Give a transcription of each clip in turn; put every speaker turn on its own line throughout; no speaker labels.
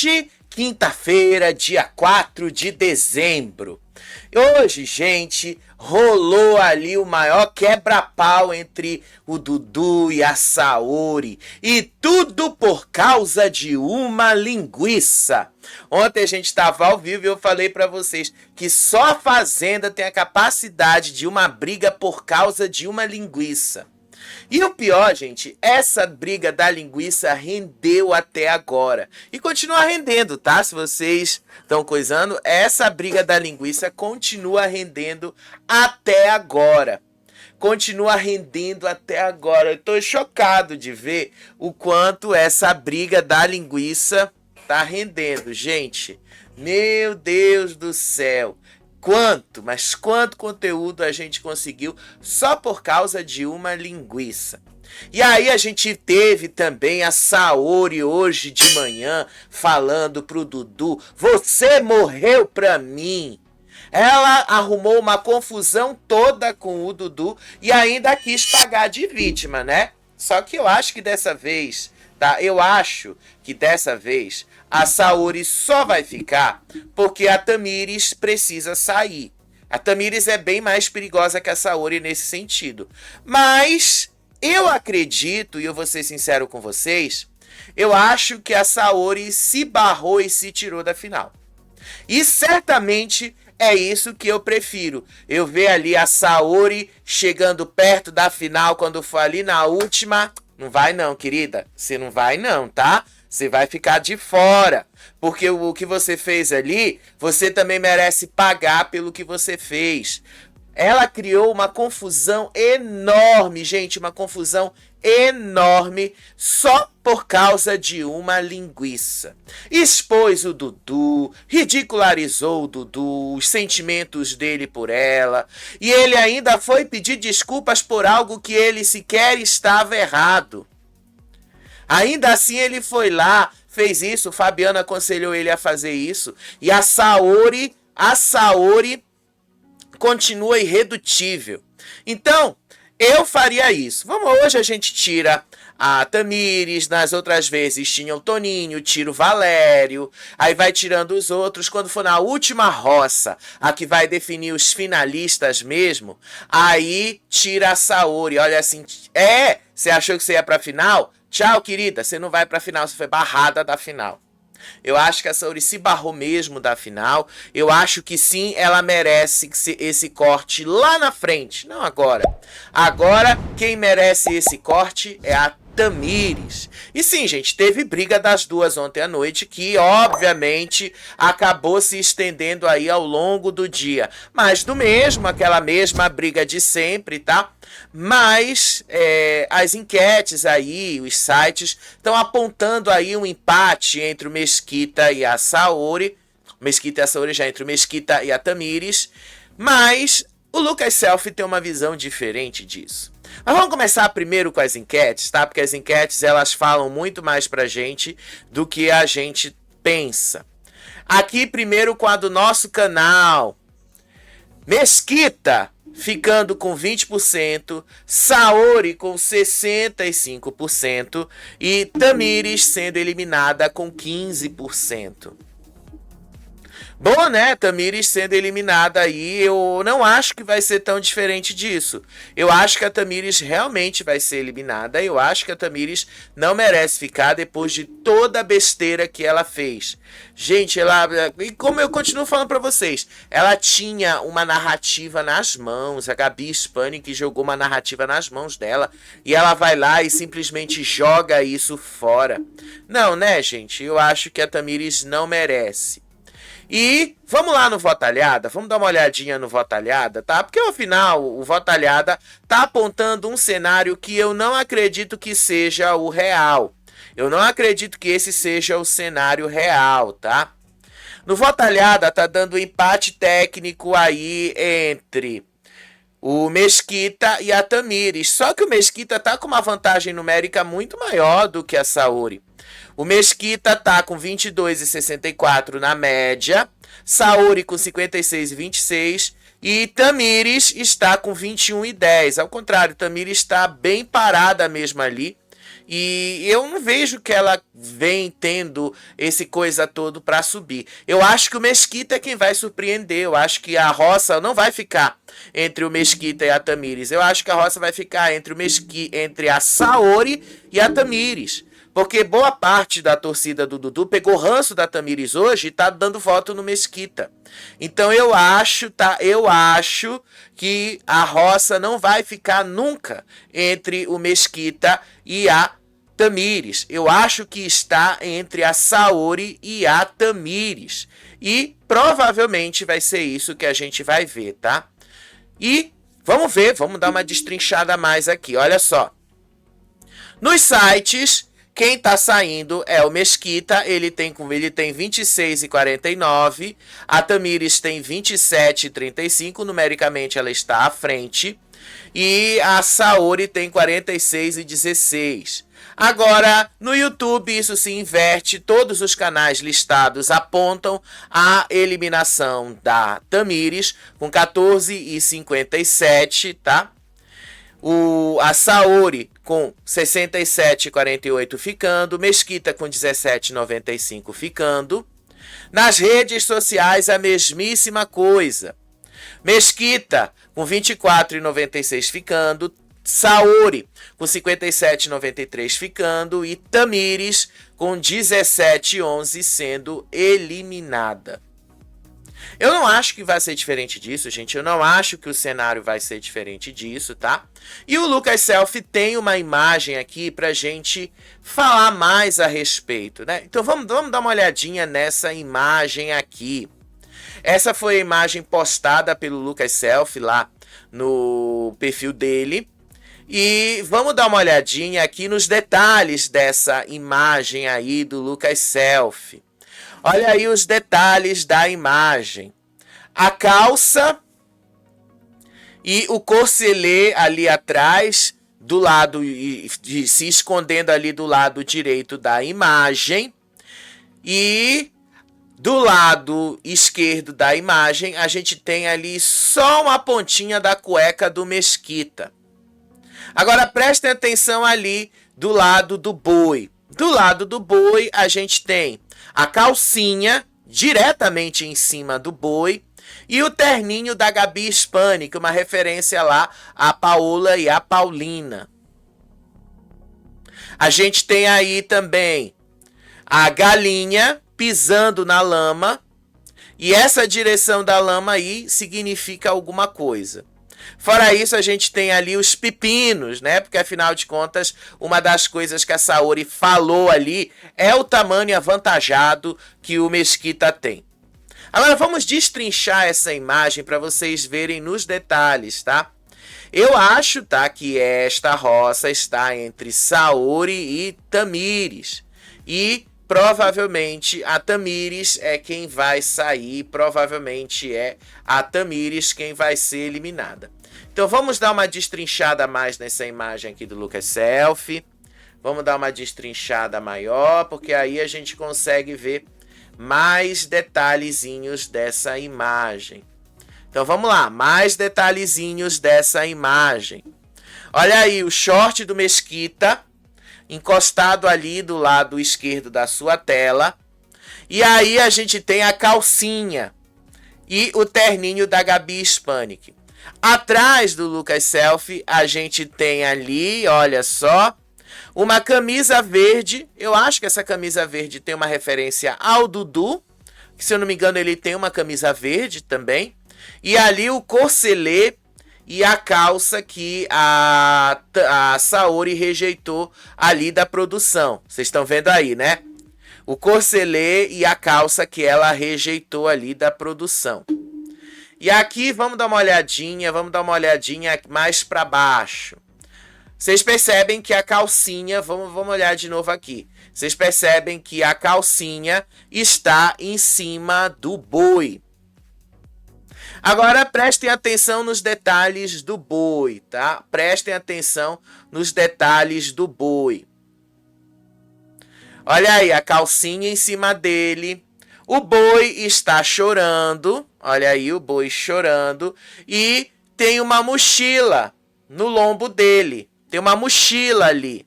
Hoje, quinta-feira, dia 4 de dezembro. Hoje, gente, rolou ali o maior quebra-pau entre o Dudu e a Saori. E tudo por causa de uma linguiça. Ontem a gente estava ao vivo e eu falei para vocês que só a Fazenda tem a capacidade de uma briga por causa de uma linguiça. E o pior, gente, essa briga da linguiça rendeu até agora. E continua rendendo, tá? Se vocês estão coisando, essa briga da linguiça continua rendendo até agora. Continua rendendo até agora. Eu tô chocado de ver o quanto essa briga da linguiça tá rendendo, gente. Meu Deus do céu. Mas quanto conteúdo a gente conseguiu só por causa de uma linguiça. E aí a gente teve também a Saori hoje de manhã falando pro Dudu: você morreu pra mim. Ela arrumou uma confusão toda com o Dudu e ainda quis pagar de vítima, né? Só que eu acho que dessa vez, tá? Eu acho que dessa vez a Saori só vai ficar porque a Tamires precisa sair. A Tamires é bem mais perigosa que a Saori nesse sentido. Mas eu acredito, e eu vou ser sincero com vocês, eu acho que a Saori se barrou e se tirou da final. E certamente é isso que eu prefiro. Eu ver ali a Saori chegando perto da final quando for ali na última. Não vai não, querida. Você não vai não, tá? Você vai ficar de fora, porque o que você fez ali, você também merece pagar pelo que você fez. Ela criou uma confusão enorme, gente, uma confusão enorme só por causa de uma linguiça. Expôs o Dudu, ridicularizou o Dudu, os sentimentos dele por ela, e ele ainda foi pedir desculpas por algo que ele sequer estava errado. Ainda assim ele foi lá, fez isso, o Fabiano aconselhou ele a fazer isso. E a Saori continua irredutível. Então, eu faria isso. Hoje a gente tira a Tamires, nas outras vezes tinha o Toninho, tira o Valério, aí vai tirando os outros. Quando for na última roça, a que vai definir os finalistas mesmo, aí tira a Saori. Olha assim, você achou que você ia pra final? Tchau, querida, você não vai pra final, você foi barrada da final. Eu acho que a Saori se barrou mesmo da final. Eu acho que sim, ela merece esse corte lá na frente, não agora. Agora, quem merece esse corte é a Tamires. E sim, gente, teve briga das duas ontem à noite, que obviamente acabou se estendendo aí ao longo do dia. Mas aquela mesma briga de sempre, tá? Mas as enquetes aí, os sites, estão apontando aí um empate entre o Mesquita e a Saori. Mesquita e a Saori já entre o Mesquita e a Tamires. Mas o Lucas Selfie tem uma visão diferente disso. Mas vamos começar primeiro com as enquetes, tá? Porque as enquetes, elas falam muito mais pra gente do que a gente pensa. Aqui primeiro com a do nosso canal. Mesquita ficando com 20%, Saori com 65% e Tamires sendo eliminada com 15%. Bom, né? Tamires sendo eliminada aí, eu não acho que vai ser tão diferente disso. Eu acho que a Tamires realmente vai ser eliminada. Eu acho que a Tamires não merece ficar depois de toda a besteira que ela fez. Gente, e como eu continuo falando pra vocês, ela tinha uma narrativa nas mãos. A Gabi Spanik jogou uma narrativa nas mãos dela e ela vai lá e simplesmente joga isso fora. Não, né, gente? Eu acho que a Tamires não merece. E vamos lá no Votalhada, vamos dar uma olhadinha no Votalhada, tá? Porque afinal o Votalhada tá apontando um cenário que eu não acredito que seja o real. Eu não acredito que esse seja o cenário real, tá? No Votalhada tá dando um empate técnico aí entre o Mesquita e a Tamires. Só que o Mesquita tá com uma vantagem numérica muito maior do que a Saori. O Mesquita tá com 22,64 na média, Saori com 56,26 e Tamires está com 21,10. Ao contrário, Tamires está bem parada mesmo ali E eu não vejo que ela vem tendo esse coisa todo para subir. Eu acho que o Mesquita é quem vai surpreender. Eu acho que a roça não vai ficar entre o Mesquita e a Tamires. Eu acho que a roça vai ficar entre a Saori e a Tamires. Porque boa parte da torcida do Dudu pegou ranço da Tamires hoje e tá dando voto no Mesquita. Então eu acho que a roça não vai ficar nunca entre o Mesquita e a Tamires. Eu acho que está entre a Saori e a Tamires. E provavelmente vai ser isso que a gente vai ver, tá? E vamos ver, vamos dar uma destrinchada a mais aqui. Olha só. Nos sites, quem tá saindo é o Mesquita, ele tem 26,49, a Tamires tem 27,35, numericamente ela está à frente, e a Saori tem 46,16. Agora, no YouTube isso se inverte, todos os canais listados apontam a eliminação da Tamires com 14,57, tá? A Saori com 67,48 ficando, Mesquita com 17,95 ficando. Nas redes sociais a mesmíssima coisa. Mesquita com 24,96 ficando, Saori com 57,93 ficando e Tamires com 17,11 sendo eliminada. Eu não acho que vai ser diferente disso, gente. Eu não acho que o cenário vai ser diferente disso, tá? E o Lucas Selfie tem uma imagem aqui pra gente falar mais a respeito, né? Então vamos dar uma olhadinha nessa imagem aqui. Essa foi a imagem postada pelo Lucas Selfie lá no perfil dele. E vamos dar uma olhadinha aqui nos detalhes dessa imagem aí do Lucas Selfie. Olha aí os detalhes da imagem. A calça e o corselet ali atrás, do lado, se escondendo ali do lado direito da imagem. E do lado esquerdo da imagem, a gente tem ali só uma pontinha da cueca do Mesquita. Agora prestem atenção ali do lado do boi. Do lado do boi, a gente tem a calcinha diretamente em cima do boi e o terninho da Gabi Hispânica, uma referência lá a Paola e a Paulina. A gente tem aí também a galinha pisando na lama e essa direção da lama aí significa alguma coisa. Fora isso, a gente tem ali os pepinos, né? Porque, afinal de contas, uma das coisas que a Saori falou ali é o tamanho avantajado que o Mesquita tem. Agora, vamos destrinchar essa imagem para vocês verem nos detalhes, tá? Eu acho, tá, que esta roça está entre Saori e Tamires. E provavelmente a Tamires é quem vai sair, provavelmente é a Tamires quem vai ser eliminada. Então vamos dar uma destrinchada mais nessa imagem aqui do Lucas Selfie. Vamos dar uma destrinchada maior, porque aí a gente consegue ver mais detalhezinhos dessa imagem. Então vamos lá, mais detalhezinhos dessa imagem. Olha aí o short do Mesquita, encostado ali do lado esquerdo da sua tela. E aí a gente tem a calcinha e o terninho da Gabi Hispânica. Atrás do Lucas Selfie a gente tem ali, olha só, uma camisa verde. Eu acho que essa camisa verde tem uma referência ao Dudu, que se eu não me engano ele tem uma camisa verde também. E ali o corselet e a calça que a Saori rejeitou ali da produção. Vocês estão vendo aí, né? O corselet e a calça que ela rejeitou ali da produção. E aqui vamos dar uma olhadinha mais para baixo. Vocês percebem que a calcinha, vamos olhar de novo aqui. Vocês percebem que a calcinha está em cima do boi. Agora prestem atenção nos detalhes do boi, tá? Prestem atenção nos detalhes do boi. Olha aí, a calcinha em cima dele. O boi está chorando. Olha aí o boi chorando. E tem uma mochila no lombo dele. Tem uma mochila ali.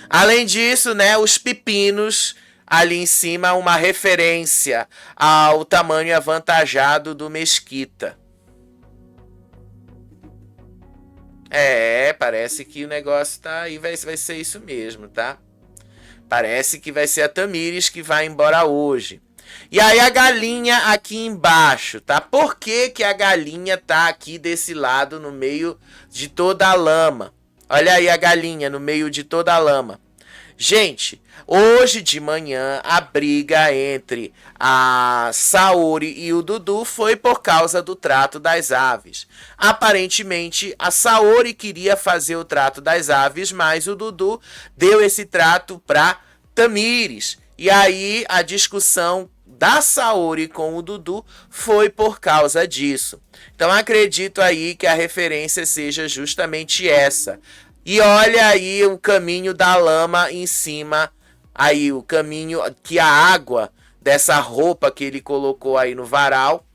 Além disso, né, os pepinos ali em cima, uma referência ao tamanho avantajado do Mesquita. Parece que o negócio tá aí, vai ser isso mesmo, tá? Parece que vai ser a Tamires que vai embora hoje. E aí a galinha aqui embaixo, tá? Por que que a galinha tá aqui desse lado no meio de toda a lama? Olha aí a galinha no meio de toda a lama. Gente, hoje de manhã a briga entre a Saori e o Dudu foi por causa do trato das aves. Aparentemente, a Saori queria fazer o trato das aves, mas o Dudu deu esse trato para Tamires. E aí a discussão da Saori com o Dudu foi por causa disso. Então acredito aí que a referência seja justamente essa. E olha aí o caminho da lama em cima, aí o caminho que a água dessa roupa que ele colocou aí no varal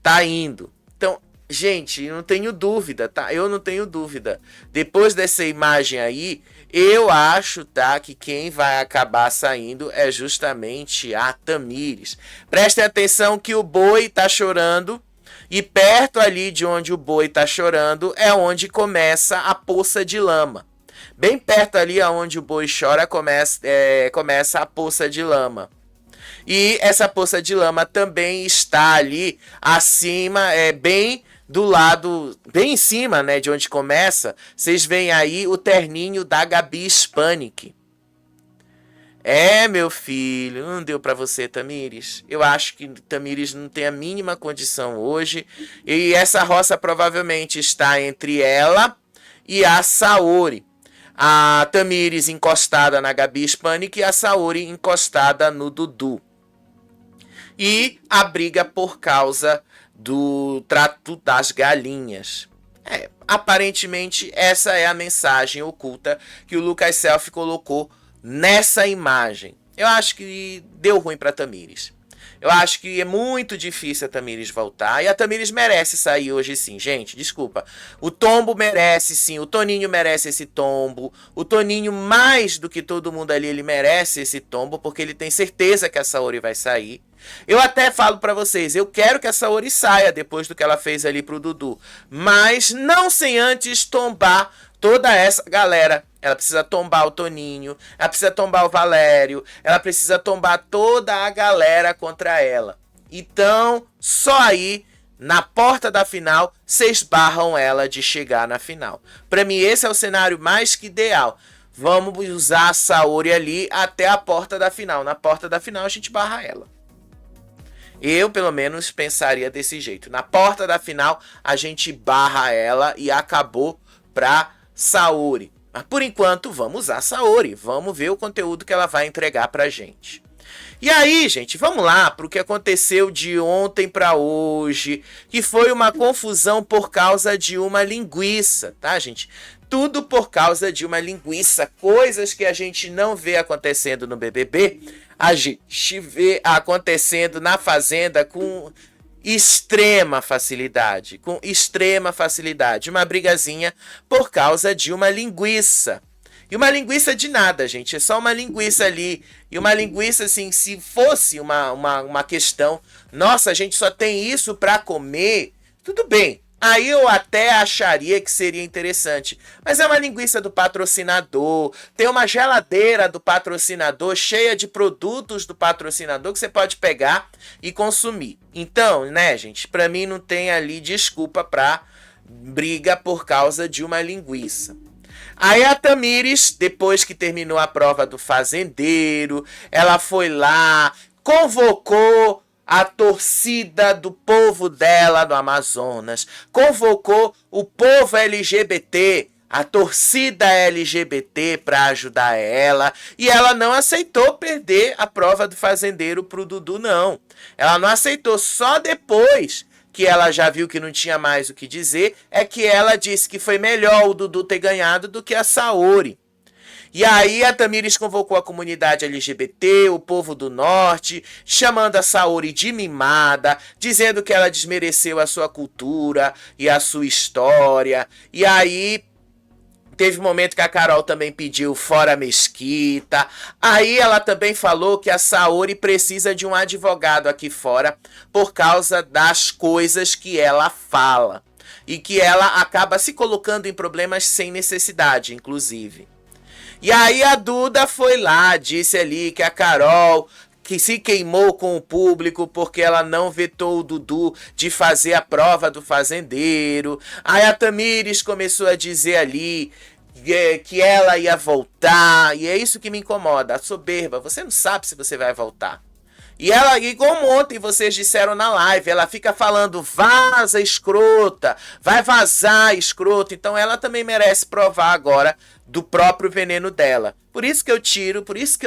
tá indo. Então, gente, eu não tenho dúvida, tá? Eu não tenho dúvida. Depois dessa imagem aí, eu acho, tá, que quem vai acabar saindo é justamente a Tamires. Prestem atenção que o boi tá chorando. E perto ali de onde o boi está chorando é onde começa a poça de lama. Bem perto ali onde o boi chora começa a poça de lama. E essa poça de lama também está ali acima, bem do lado, bem em cima, né, de onde começa. Vocês veem aí o terninho da Gabi Spanik. Meu filho, não deu para você, Tamires. Eu acho que Tamires não tem a mínima condição hoje. E essa roça provavelmente está entre ela e a Saori. A Tamires encostada na Gabi Spanik e a Saori encostada no Dudu. E a briga por causa do trato das galinhas. Aparentemente essa é a mensagem oculta que o Lucas Self colocou nessa imagem. Eu acho que deu ruim para Tamires. Eu acho que é muito difícil a Tamires voltar. E a Tamires merece sair hoje sim, gente. Desculpa. O tombo merece sim. O Toninho merece esse tombo. O Toninho, mais do que todo mundo ali, ele merece esse tombo. Porque ele tem certeza que a Saori vai sair. Eu até falo pra vocês, eu quero que a Saori saia depois do que ela fez ali pro Dudu. Mas não sem antes tombar toda essa galera. Ela precisa tombar o Toninho, ela precisa tombar o Valério, ela precisa tombar toda a galera contra ela. Então, só aí, na porta da final, vocês barram ela de chegar na final. Pra mim, esse é o cenário mais que ideal. Vamos usar a Saori ali até a porta da final. Na porta da final, a gente barra ela. Eu, pelo menos, pensaria desse jeito. Na porta da final, a gente barra ela e acabou pra Saori. Mas por enquanto, vamos usar a Saori. Vamos ver o conteúdo que ela vai entregar pra gente. E aí, gente, vamos lá para o que aconteceu de ontem para hoje, que foi uma confusão por causa de uma linguiça, tá, gente? Tudo por causa de uma linguiça, coisas que a gente não vê acontecendo no BBB, a gente vê acontecendo na Fazenda com extrema facilidade, uma brigazinha por causa de uma linguiça. E uma linguiça de nada, gente, é só uma linguiça ali, e uma linguiça assim, se fosse uma questão, nossa, a gente só tem isso para comer, tudo bem, aí eu até acharia que seria interessante, mas é uma linguiça do patrocinador, tem uma geladeira do patrocinador cheia de produtos do patrocinador que você pode pegar e consumir. Então, né, gente, pra mim não tem ali desculpa pra briga por causa de uma linguiça. Aí a Tamires, depois que terminou a prova do fazendeiro, ela foi lá, convocou a torcida do povo dela no Amazonas, convocou o povo LGBT, a torcida LGBT para ajudar ela, e ela não aceitou perder a prova do fazendeiro pro Dudu, não. Ela não aceitou, só depois que ela já viu que não tinha mais o que dizer, é que ela disse que foi melhor o Dudu ter ganhado do que a Saori. E aí a Tamires convocou a comunidade LGBT, o povo do norte, chamando a Saori de mimada, dizendo que ela desmereceu a sua cultura e a sua história. E aí Teve um momento que a Carol também pediu fora Mesquita. Aí ela também falou que a Saori precisa de um advogado aqui fora por causa das coisas que ela fala. E que ela acaba se colocando em problemas sem necessidade, inclusive. E aí a Duda foi lá, disse ali que a Carol que se queimou com o público porque ela não vetou o Dudu de fazer a prova do fazendeiro. Aí a Tamires começou a dizer ali que ela ia voltar, e é isso que me incomoda, a soberba. Você não sabe se você vai voltar. E ela, igual ontem vocês disseram na live, ela fica falando vaza, escrota, vai vazar, escrota. Então ela também merece provar agora do próprio veneno dela. Por isso que eu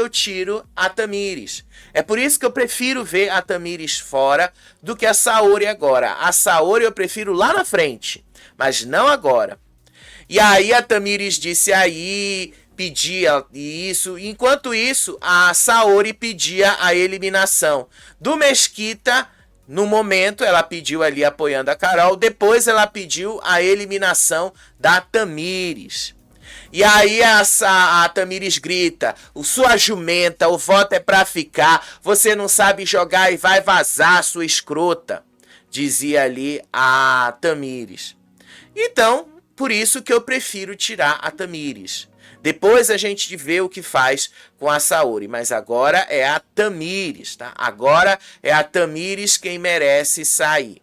tiro a Tamires. É por isso que eu prefiro ver a Tamires fora do que a Saori agora. A Saori eu prefiro lá na frente, mas não agora. E aí a Tamires disse aí, pedia isso. Enquanto isso, a Saori pedia a eliminação do Mesquita. No momento, ela pediu ali apoiando a Carol. Depois ela pediu a eliminação da Tamires. E aí a Tamires grita, sua jumenta, o voto é pra ficar, você não sabe jogar e vai vazar, sua escrota, dizia ali a Tamires. Então, por isso que eu prefiro tirar a Tamires. Depois a gente vê o que faz com a Saori, mas agora é a Tamires, tá? Agora é a Tamires quem merece sair.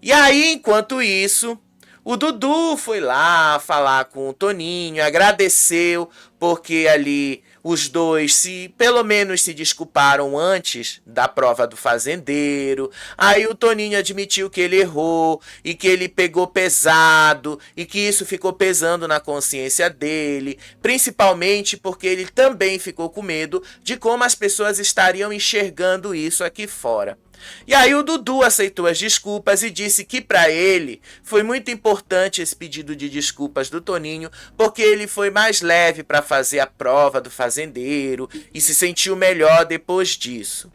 E aí, enquanto isso, o Dudu foi lá falar com o Toninho, agradeceu, porque ali os dois pelo menos se desculparam antes da prova do fazendeiro. Aí o Toninho admitiu que ele errou e que ele pegou pesado e que isso ficou pesando na consciência dele, principalmente porque ele também ficou com medo de como as pessoas estariam enxergando isso aqui fora. E aí o Dudu aceitou as desculpas e disse que para ele foi muito importante esse pedido de desculpas do Toninho, porque ele foi mais leve para fazer a prova do fazendeiro e se sentiu melhor depois disso.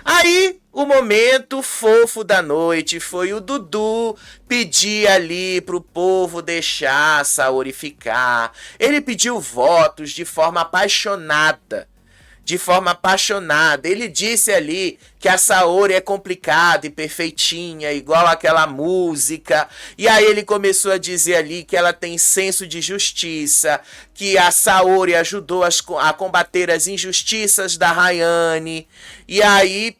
Aí o momento fofo da noite foi o Dudu pedir ali pro povo deixar a Saori ficar. Ele pediu votos de forma apaixonada. Ele disse ali que a Saori é complicada e perfeitinha, igual aquela música. E aí ele começou a dizer ali que ela tem senso de justiça, que a Saori ajudou a combater as injustiças da Rayane. E aí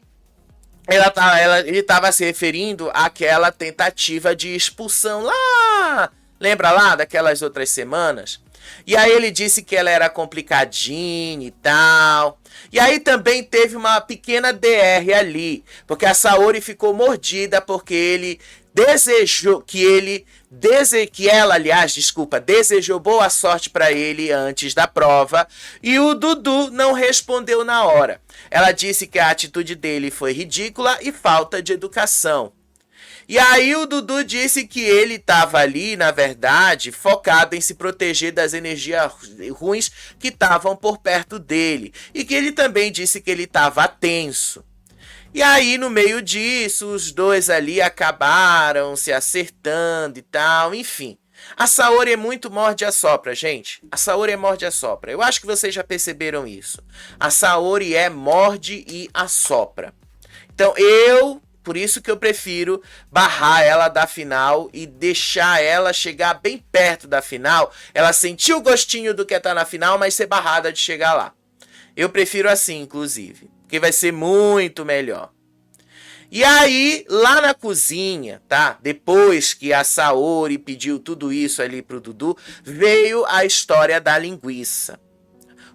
ele estava se referindo àquela tentativa de expulsão lá. Lembra lá daquelas outras semanas? E aí ele disse que ela era complicadinha e tal. E aí também teve uma pequena DR ali, porque a Saori ficou mordida porque ele desejou desejou boa sorte para ele antes da prova, e o Dudu não respondeu na hora. Ela disse que a atitude dele foi ridícula e falta de educação. E aí o Dudu disse que ele estava ali, na verdade, focado em se proteger das energias ruins que estavam por perto dele. E que ele também disse que ele estava tenso. E aí, no meio disso, os dois ali acabaram se acertando e tal, enfim. A Saori é muito morde-a-sopra, gente. A Saori é morde-a-sopra. Eu acho que vocês já perceberam isso. A Saori é morde e assopra. Então, por isso que eu prefiro barrar ela da final e deixar ela chegar bem perto da final. Ela sentir o gostinho do que é tá na final, mas ser barrada de chegar lá. Eu prefiro assim, inclusive, porque vai ser muito melhor. E aí, lá na cozinha, tá? Depois que a Saori pediu tudo isso ali pro Dudu, veio a história da linguiça.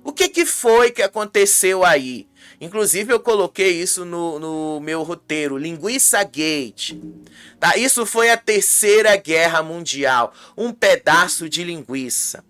O que foi que aconteceu aí? Inclusive eu coloquei isso no meu roteiro, Linguiça Gate. Tá? Isso foi a Terceira Guerra Mundial, um pedaço de linguiça.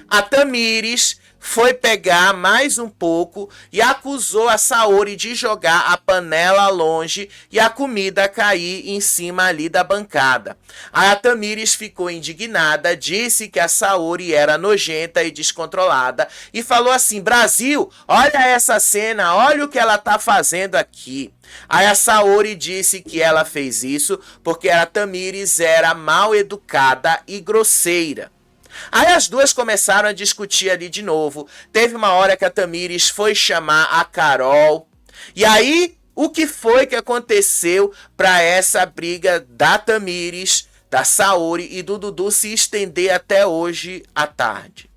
A Tamires foi pegar mais um pouco e acusou a Saori de jogar a panela longe e a comida cair em cima ali da bancada. A Tamires ficou indignada, disse que a Saori era nojenta e descontrolada e falou assim: Brasil, olha essa cena, olha o que ela tá fazendo aqui. Aí a Saori disse que ela fez isso porque a Tamires era mal educada e grosseira. Aí as duas começaram a discutir ali de novo. Teve uma hora que a Tamires foi chamar a Carol. E aí, o que foi que aconteceu para essa briga da Tamires, da Saori e do Dudu se estender até hoje à tarde?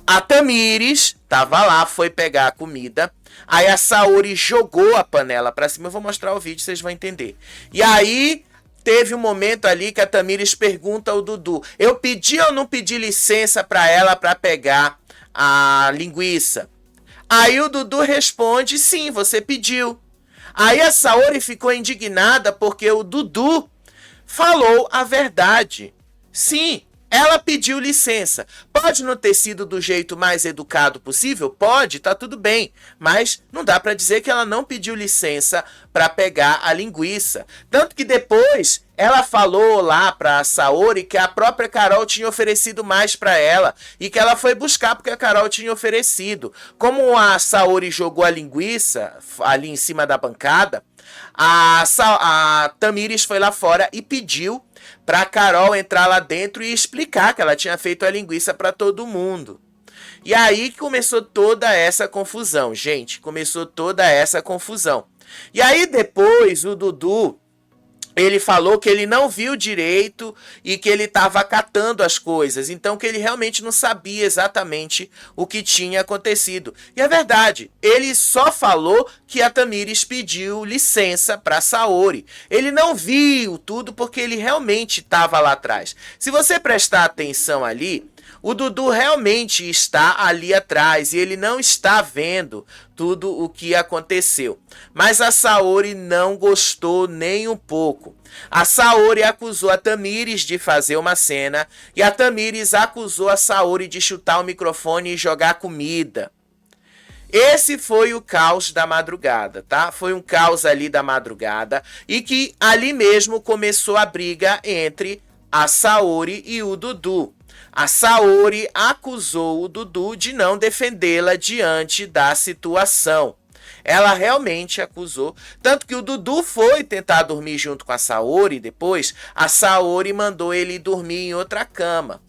A Tamires tava lá, foi pegar a comida. Aí a Saori jogou a panela para cima. Eu vou mostrar o vídeo, vocês vão entender. E aí teve um momento ali que a Tamires pergunta ao Dudu: eu pedi ou não pedi licença para ela para pegar a linguiça? Aí o Dudu responde: sim, você pediu. Aí a Saori ficou indignada porque o Dudu falou a verdade. Sim, ela pediu licença. Pode não ter sido do jeito mais educado possível? Pode, tá tudo bem. Mas não dá para dizer que ela não pediu licença para pegar a linguiça. Tanto que depois ela falou lá para a Saori que a própria Carol tinha oferecido mais para ela e que ela foi buscar porque a Carol tinha oferecido. Como a Saori jogou a linguiça ali em cima da bancada, a Tamires foi lá fora e pediu para Carol entrar lá dentro e explicar que ela tinha feito a linguiça para todo mundo. E aí começou toda essa confusão, gente. Começou toda essa confusão. E aí depois o Dudu, ele falou que ele não viu direito e que ele estava catando as coisas. Então que ele realmente não sabia exatamente o que tinha acontecido. E é verdade, ele só falou que a Tamires pediu licença para Saori. Ele não viu tudo porque ele realmente estava lá atrás. Se você prestar atenção ali, o Dudu realmente está ali atrás e ele não está vendo tudo o que aconteceu. Mas a Saori não gostou nem um pouco. A Saori acusou a Tamires de fazer uma cena e a Tamires acusou a Saori de chutar o microfone e jogar comida. Esse foi o caos da madrugada, tá? Foi um caos ali da madrugada e que ali mesmo começou a briga entre a Saori e o Dudu. A Saori acusou o Dudu de não defendê-la diante da situação. Ela realmente acusou, tanto que o Dudu foi tentar dormir junto com a Saori depois, a Saori mandou ele dormir em outra cama.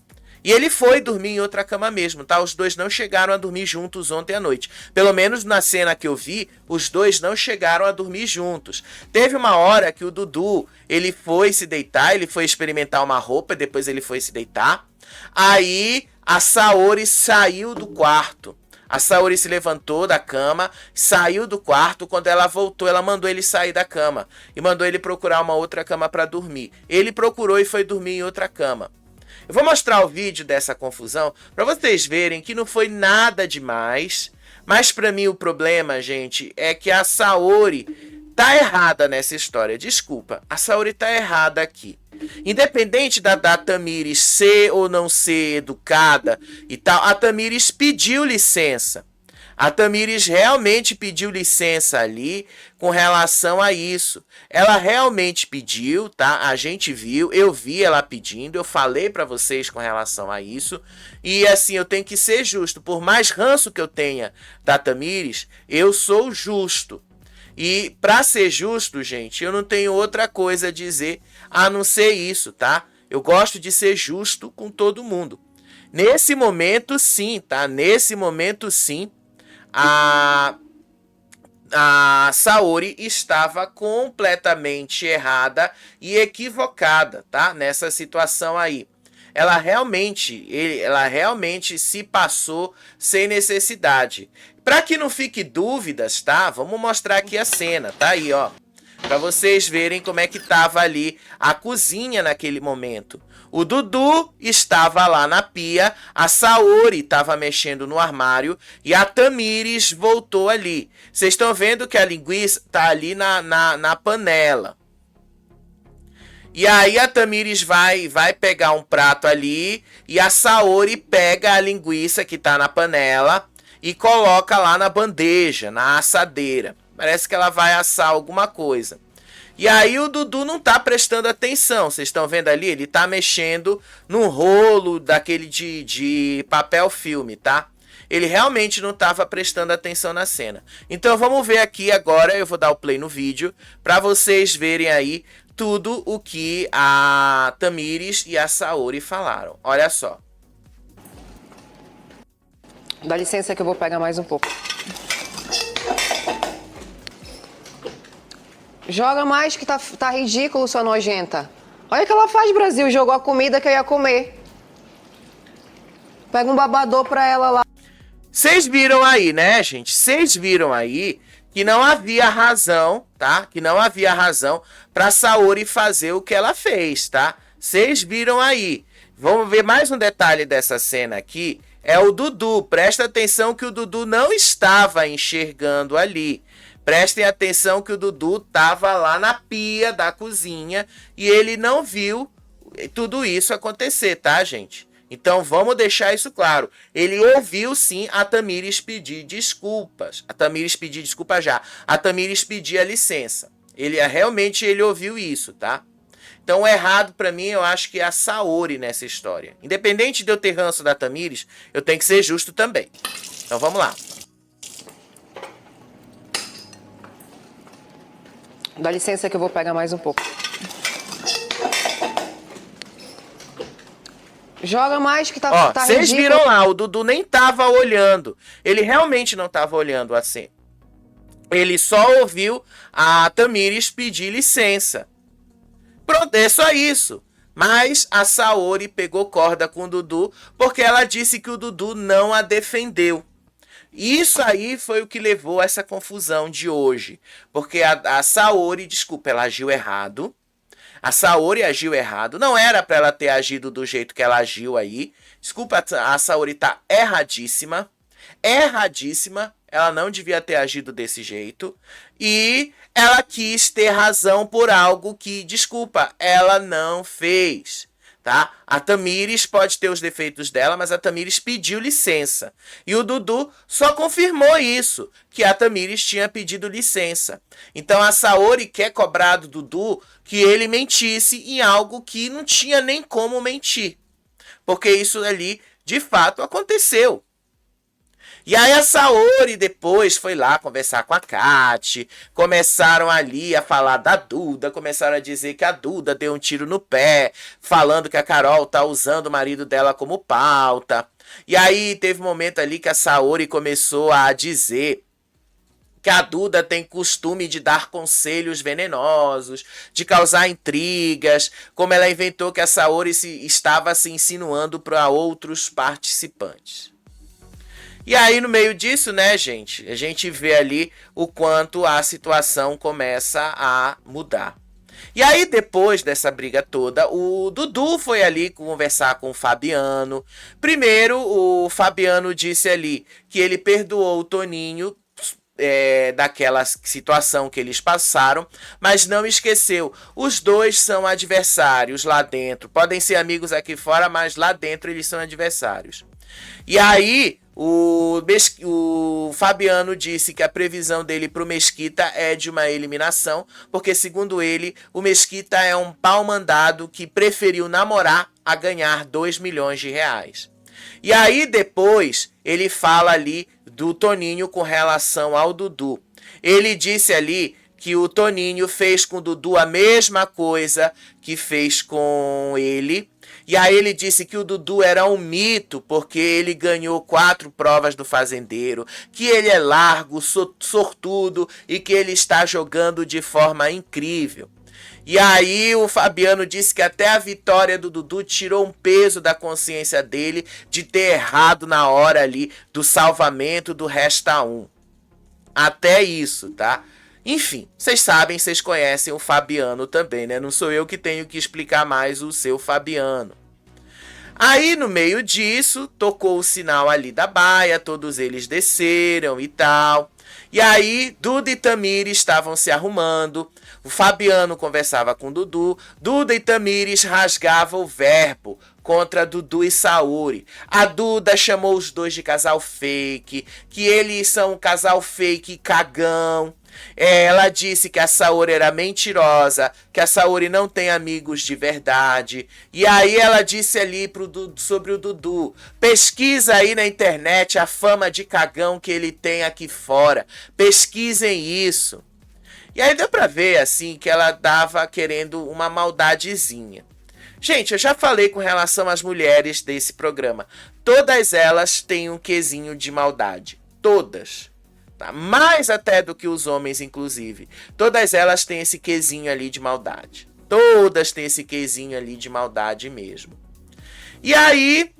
E ele foi dormir em outra cama mesmo, tá? Os dois não chegaram a dormir juntos ontem à noite. Pelo menos na cena que eu vi, os dois não chegaram a dormir juntos. Teve uma hora que o Dudu, ele foi se deitar, ele foi experimentar uma roupa, depois ele foi se deitar. Aí a Saori saiu do quarto. A Saori se levantou da cama, saiu do quarto. Quando ela voltou, ela mandou ele sair da cama e mandou ele procurar uma outra cama para dormir. Ele procurou e foi dormir em outra cama. Eu vou mostrar o vídeo dessa confusão para vocês verem que não foi nada demais. Mas para mim o problema, gente, é que a Saori tá errada nessa história. Desculpa, a Saori tá errada aqui. Independente da Tamires ser ou não ser educada e tal, a Tamires pediu licença. A Tamires realmente pediu licença ali com relação a isso. Ela realmente pediu, tá? A gente viu, eu vi ela pedindo, eu falei pra vocês com relação a isso. E assim, eu tenho que ser justo. Por mais ranço que eu tenha da Tamires, eu sou justo. E pra ser justo, gente, eu não tenho outra coisa a dizer a não ser isso, tá? Eu gosto de ser justo com todo mundo. Nesse momento, sim, tá? Nesse momento, sim. A Saori estava completamente errada e equivocada, tá? Nessa situação aí. Ela realmente se passou sem necessidade. Para que não fique dúvidas, tá? Vamos mostrar aqui a cena, tá aí, ó. Para vocês verem como é que tava ali a cozinha naquele momento. O Dudu estava lá na pia, a Saori estava mexendo no armário e a Tamires voltou ali. Vocês estão vendo que a linguiça tá ali na panela. E aí a Tamires vai pegar um prato ali e a Saori pega a linguiça que tá na panela e coloca lá na bandeja, na assadeira. Parece que ela vai assar alguma coisa. E aí o Dudu não tá prestando atenção. Vocês estão vendo ali? Ele tá mexendo num rolo daquele de papel filme, tá? Ele realmente não estava prestando atenção na cena. Então vamos ver aqui agora, eu vou dar o play no vídeo, para vocês verem aí tudo o que a Tamires e a Saori falaram. Olha só.
Dá licença que eu vou pegar mais um pouco. Joga mais que tá ridículo, sua nojenta. Olha o que ela faz, Brasil. Jogou a comida que eu ia comer. Pega um babador pra ela lá.
Vocês viram aí, né, gente? Vocês viram aí que não havia razão, tá? Que não havia razão pra Saori fazer o que ela fez, tá? Vocês viram aí. Vamos ver mais um detalhe dessa cena aqui. É o Dudu. Presta atenção que o Dudu não estava enxergando ali. Prestem atenção que o Dudu estava lá na pia da cozinha e ele não viu tudo isso acontecer, tá, gente? Então vamos deixar isso claro. Ele ouviu sim a Tamires pedir desculpas. A Tamires pedir desculpa já. A Tamires pedir a licença. Realmente ele ouviu isso, tá? Então o errado pra mim eu acho que é a Saori nessa história. Independente de eu ter ranço da Tamires, eu tenho que ser justo também. Então vamos lá.
Dá licença que eu vou pegar mais um pouco. Joga mais que tá ridículo.
Vocês viram lá, o Dudu nem tava olhando. Ele realmente não tava olhando assim. Ele só ouviu a Tamires pedir licença. Pronto, é só isso. Mas a Saori pegou corda com o Dudu porque ela disse que o Dudu não a defendeu. Isso aí foi o que levou a essa confusão de hoje. Porque a Saori, desculpa, ela agiu errado. A Saori agiu errado. Não era para ela ter agido do jeito que ela agiu aí. Desculpa, a Saori tá erradíssima. Erradíssima. Ela não devia ter agido desse jeito. E ela quis ter razão por algo que, desculpa, ela não fez. Tá? A Tamires pode ter os defeitos dela, mas a Tamires pediu licença. E o Dudu só confirmou isso, que a Tamires tinha pedido licença. Então a Saori quer cobrar do Dudu que ele mentisse em algo que não tinha nem como mentir. Porque isso ali, de fato, aconteceu. E aí a Saori depois foi lá conversar com a Kati, começaram ali a falar da Duda, começaram a dizer que a Duda deu um tiro no pé, falando que a Carol tá usando o marido dela como pauta. E aí teve um momento ali que a Saori começou a dizer que a Duda tem costume de dar conselhos venenosos, de causar intrigas, como ela inventou que a Saori estava se insinuando para outros participantes. E aí, no meio disso, né, gente, a gente vê ali o quanto a situação começa a mudar. E aí, depois dessa briga toda, o Dudu foi ali conversar com o Fabiano. Primeiro, o Fabiano disse ali que ele perdoou o Toninho daquela situação que eles passaram, mas não esqueceu, os dois são adversários lá dentro. Podem ser amigos aqui fora, mas lá dentro eles são adversários. E aí, o Fabiano disse que a previsão dele para o Mesquita é de uma eliminação, porque segundo ele, o Mesquita é um pau mandado que preferiu namorar a ganhar 2 milhões de reais. E aí depois ele fala ali do Toninho com relação ao Dudu. Ele disse ali que o Toninho fez com o Dudu a mesma coisa que fez com ele. E aí ele disse que o Dudu era um mito porque ele ganhou 4 provas do fazendeiro, que ele é largo, sortudo e que ele está jogando de forma incrível. E aí o Fabiano disse que até a vitória do Dudu tirou um peso da consciência dele de ter errado na hora ali do salvamento do Resta 1. Até isso, tá? Enfim, vocês sabem, vocês conhecem o Fabiano também, né? Não sou eu que tenho que explicar mais o seu Fabiano. Aí, no meio disso, tocou o sinal ali da baia, todos eles desceram e tal. E aí, Duda e Tamires estavam se arrumando, o Fabiano conversava com Dudu, Duda e Tamires rasgavam o verbo contra Dudu e Saori. A Duda chamou os dois de casal fake, que eles são um casal fake cagão. Ela disse que a Saori era mentirosa, que a Saori não tem amigos de verdade. E aí ela disse ali sobre o Dudu: pesquisa aí na internet a fama de cagão que ele tem aqui fora. Pesquisem isso. E aí deu pra ver, assim, que ela dava querendo uma maldadezinha. Gente, eu já falei com relação às mulheres desse programa. Todas elas têm um quesinho de maldade. Todas. Tá? Mais até do que os homens, inclusive. Todas elas têm esse quesinho ali de maldade. Todas têm esse quesinho ali de maldade mesmo. E aí,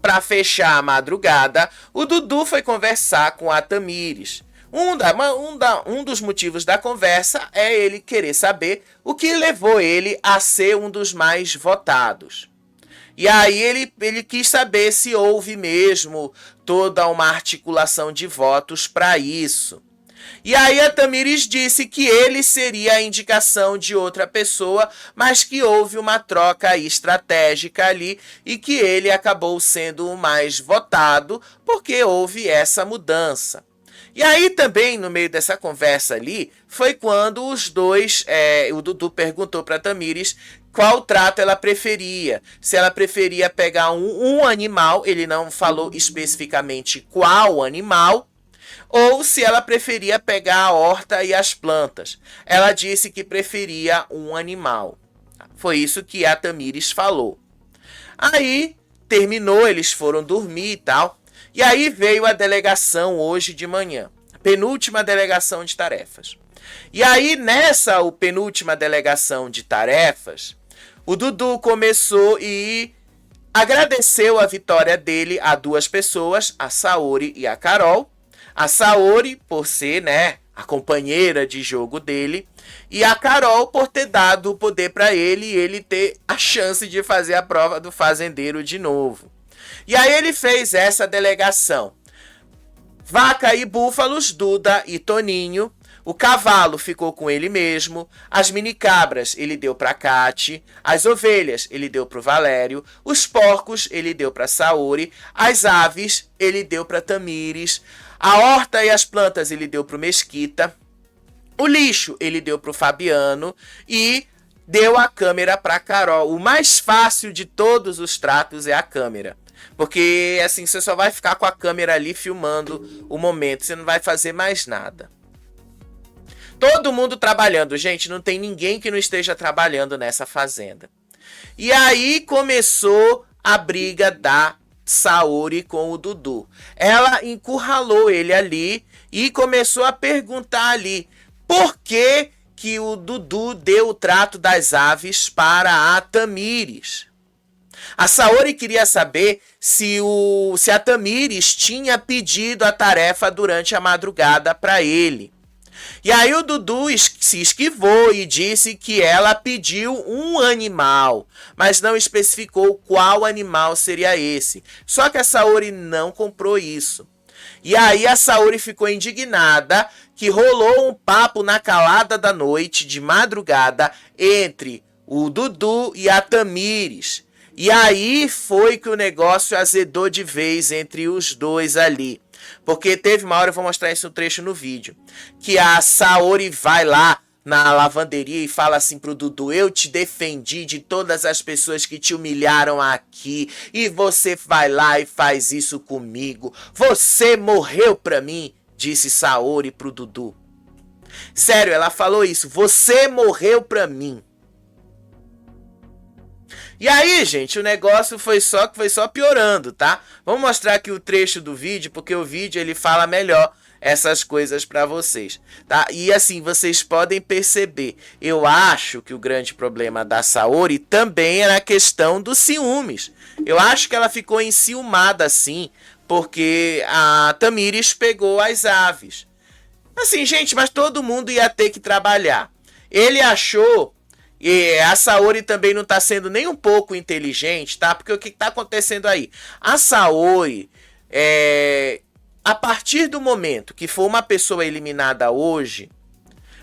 para fechar a madrugada, o Dudu foi conversar com a Tamires. Um dos motivos da conversa é ele querer saber o que levou ele a ser um dos mais votados. E aí ele quis saber se houve mesmo toda uma articulação de votos para isso. E aí a Tamires disse que ele seria a indicação de outra pessoa, mas que houve uma troca estratégica ali e que ele acabou sendo o mais votado porque houve essa mudança. E aí também, no meio dessa conversa ali, foi quando os dois, o Dudu perguntou para Tamires qual trato ela preferia. Se ela preferia pegar um animal, ele não falou especificamente qual animal, ou se ela preferia pegar a horta e as plantas. Ela disse que preferia um animal. Foi isso que a Tamires falou. Aí, terminou, eles foram dormir e tal. E aí veio a delegação hoje de manhã. Penúltima delegação de tarefas. E aí, nessa penúltima delegação de tarefas, o Dudu começou e agradeceu a vitória dele a duas pessoas, a Saori e a Carol. A Saori, por ser, a companheira de jogo dele, e a Carol por ter dado o poder para ele e ele ter a chance de fazer a prova do fazendeiro de novo. E aí ele fez essa delegação. Vaca e búfalos, Duda e Toninho. O cavalo ficou com ele mesmo. As minicabras ele deu para Cate. As ovelhas ele deu para o Valério. Os porcos ele deu para Saori. As aves ele deu para Tamires. A horta e as plantas ele deu para o Mesquita. O lixo ele deu para o Fabiano. E deu a câmera para Carol. O mais fácil de todos os tratos é a câmera. Porque assim, você só vai ficar com a câmera ali filmando o momento. Você não vai fazer mais nada. Todo mundo trabalhando. Gente, não tem ninguém que não esteja trabalhando nessa fazenda. E aí começou a briga da Saori com o Dudu. Ela encurralou ele ali e começou a perguntar ali por que que o Dudu deu o trato das aves para a Tamires. A Saori queria saber se a Tamires tinha pedido a tarefa durante a madrugada para ele. E aí o Dudu se esquivou e disse que ela pediu um animal, mas não especificou qual animal seria esse. Só que a Saori não comprou isso. E aí a Saori ficou indignada que rolou um papo na calada da noite, de madrugada, entre o Dudu e a Tamires. E aí foi que o negócio azedou de vez entre os dois ali. Porque teve uma hora, eu vou mostrar isso no trecho no vídeo, que a Saori vai lá na lavanderia e fala assim pro Dudu: eu te defendi de todas as pessoas que te humilharam aqui, e você vai lá e faz isso comigo. Você morreu pra mim, disse Saori pro Dudu. Sério, ela falou isso: você morreu pra mim. E aí, gente, o negócio foi só piorando, tá? Vamos mostrar aqui o trecho do vídeo, porque o vídeo ele fala melhor essas coisas para vocês, tá? E assim, vocês podem perceber, eu acho que o grande problema da Saori também era a questão dos ciúmes. Eu acho que ela ficou enciumada assim, porque a Tamires pegou as aves. Assim, gente, mas todo mundo ia ter que trabalhar. Ele achou... E a Saori também não está sendo nem um pouco inteligente, tá? Porque o que está acontecendo aí? A Saori, a partir do momento que for uma pessoa eliminada hoje,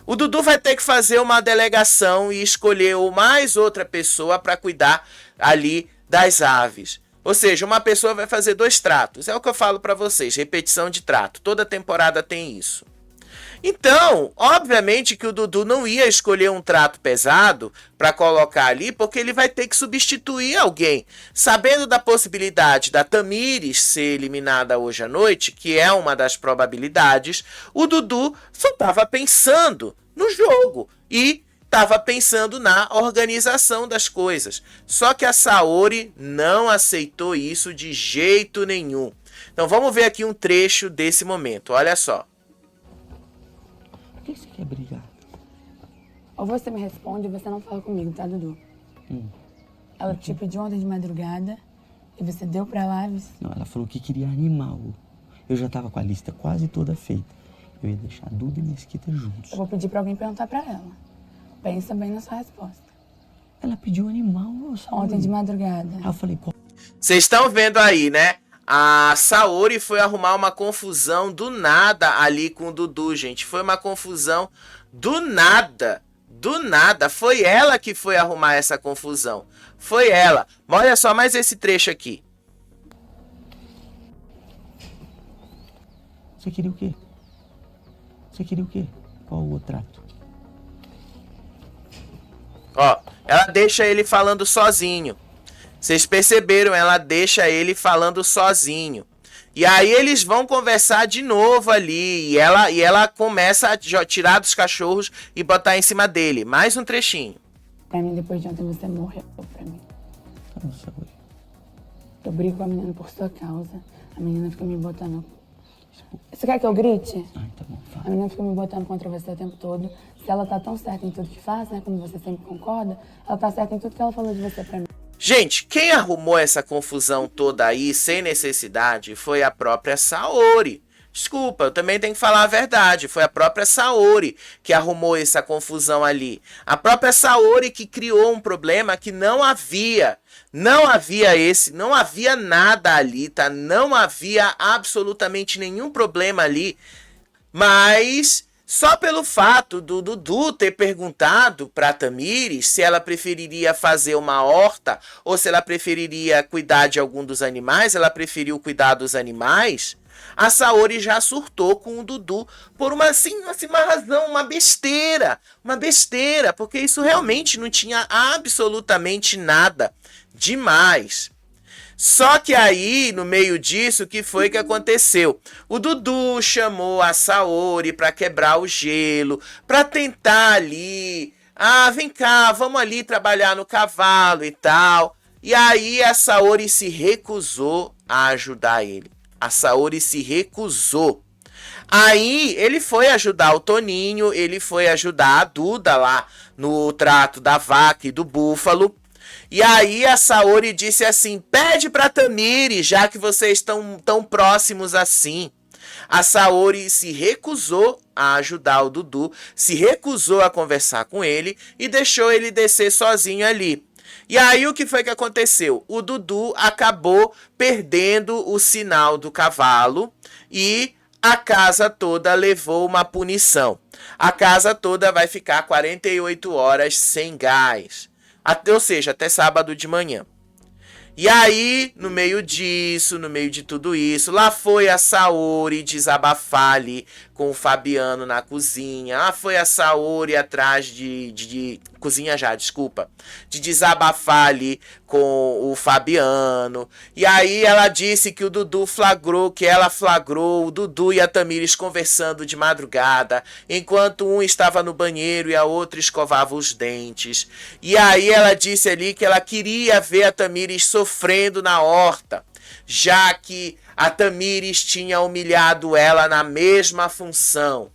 o Dudu vai ter que fazer uma delegação e escolher mais outra pessoa para cuidar ali das aves. Ou seja, uma pessoa vai fazer 2 tratos. É o que eu falo para vocês, repetição de trato. Toda temporada tem isso. Então, obviamente que o Dudu não ia escolher um trato pesado para colocar ali, porque ele vai ter que substituir alguém. Sabendo da possibilidade da Tamires ser eliminada hoje à noite, que é uma das probabilidades, o Dudu só estava pensando no jogo e estava pensando na organização das coisas. Só que a Saori não aceitou isso de jeito nenhum. Então vamos ver aqui um trecho desse momento, olha só.
Por que você quer brigar?
Ou você me responde ou você não fala comigo, tá, Dudu? Ela te pediu ontem de madrugada e você deu pra ela aves?
Não, ela falou que queria animal. Eu já tava com a lista quase toda feita. Eu ia deixar Duda e Mesquita juntos.
Eu vou pedir pra alguém perguntar pra ela. Pensa bem na sua resposta.
Ela pediu animal, Saori.
Ontem de madrugada.
Aí eu falei, qual?
Vocês estão vendo aí, né? A Saori foi arrumar uma confusão do nada ali com o Dudu, gente. Foi uma confusão do nada. Do nada. Foi ela que foi arrumar essa confusão. Foi ela. Olha só mais esse trecho aqui.
Você queria o quê? Você queria o quê? Qual o trato?
Ó, ela deixa ele falando sozinho. Vocês perceberam? Ela deixa ele falando sozinho. E aí eles vão conversar de novo ali. E ela começa a tirar dos cachorros e botar em cima dele. Mais um trechinho.
Pra mim, depois de ontem, você morreu pra mim.
Tá bom, Saori.
Eu brigo com a menina por sua causa. A menina fica me botando... Você quer que eu grite?
Ai, tá bom,
A
fala.
menina fica me botando contra você o tempo todo. Se ela tá tão certa em tudo que faz, né? Como você sempre concorda, ela tá certa em tudo que ela falou de você pra mim.
Gente, quem arrumou essa confusão toda aí sem necessidade foi a própria Saori. Desculpa, eu também tenho que falar a verdade. Foi a própria Saori que arrumou essa confusão ali. A própria Saori que criou um problema que não havia. Não havia nada ali, tá? Não havia absolutamente nenhum problema ali. Mas só pelo fato do Dudu ter perguntado para Tamires se ela preferiria fazer uma horta ou se ela preferiria cuidar de algum dos animais, ela preferiu cuidar dos animais. A Saori já surtou com o Dudu por uma razão, uma besteira, porque isso realmente não tinha absolutamente nada demais. Só que aí, no meio disso, o que foi que aconteceu? O Dudu chamou a Saori para quebrar o gelo, para tentar ali, vem cá, vamos ali trabalhar no cavalo e tal. E aí a Saori se recusou a ajudar ele. A Saori se recusou. Aí ele foi ajudar o Toninho, ele foi ajudar a Duda lá no trato da vaca e do búfalo. E aí a Saori disse assim, pede pra Tamires, já que vocês estão tão próximos assim. A Saori se recusou a ajudar o Dudu, se recusou a conversar com ele e deixou ele descer sozinho ali. E aí o que foi que aconteceu? O Dudu acabou perdendo o sinal do cavalo e a casa toda levou uma punição. A casa toda vai ficar 48 horas sem gás. Ou seja, até sábado de manhã. E aí, no meio disso, no meio de tudo isso, lá foi a Saori desabafar ali com o Fabiano na cozinha. Lá foi a Saori atrás de cozinha já, desculpa. De desabafar ali com o Fabiano. E aí ela disse que o Dudu flagrou, que ela flagrou o Dudu e a Tamires conversando de madrugada, enquanto um estava no banheiro e a outra escovava os dentes. E aí ela disse ali que ela queria ver a Tamires sofrendo na horta, já que a Tamires tinha humilhado ela na mesma função.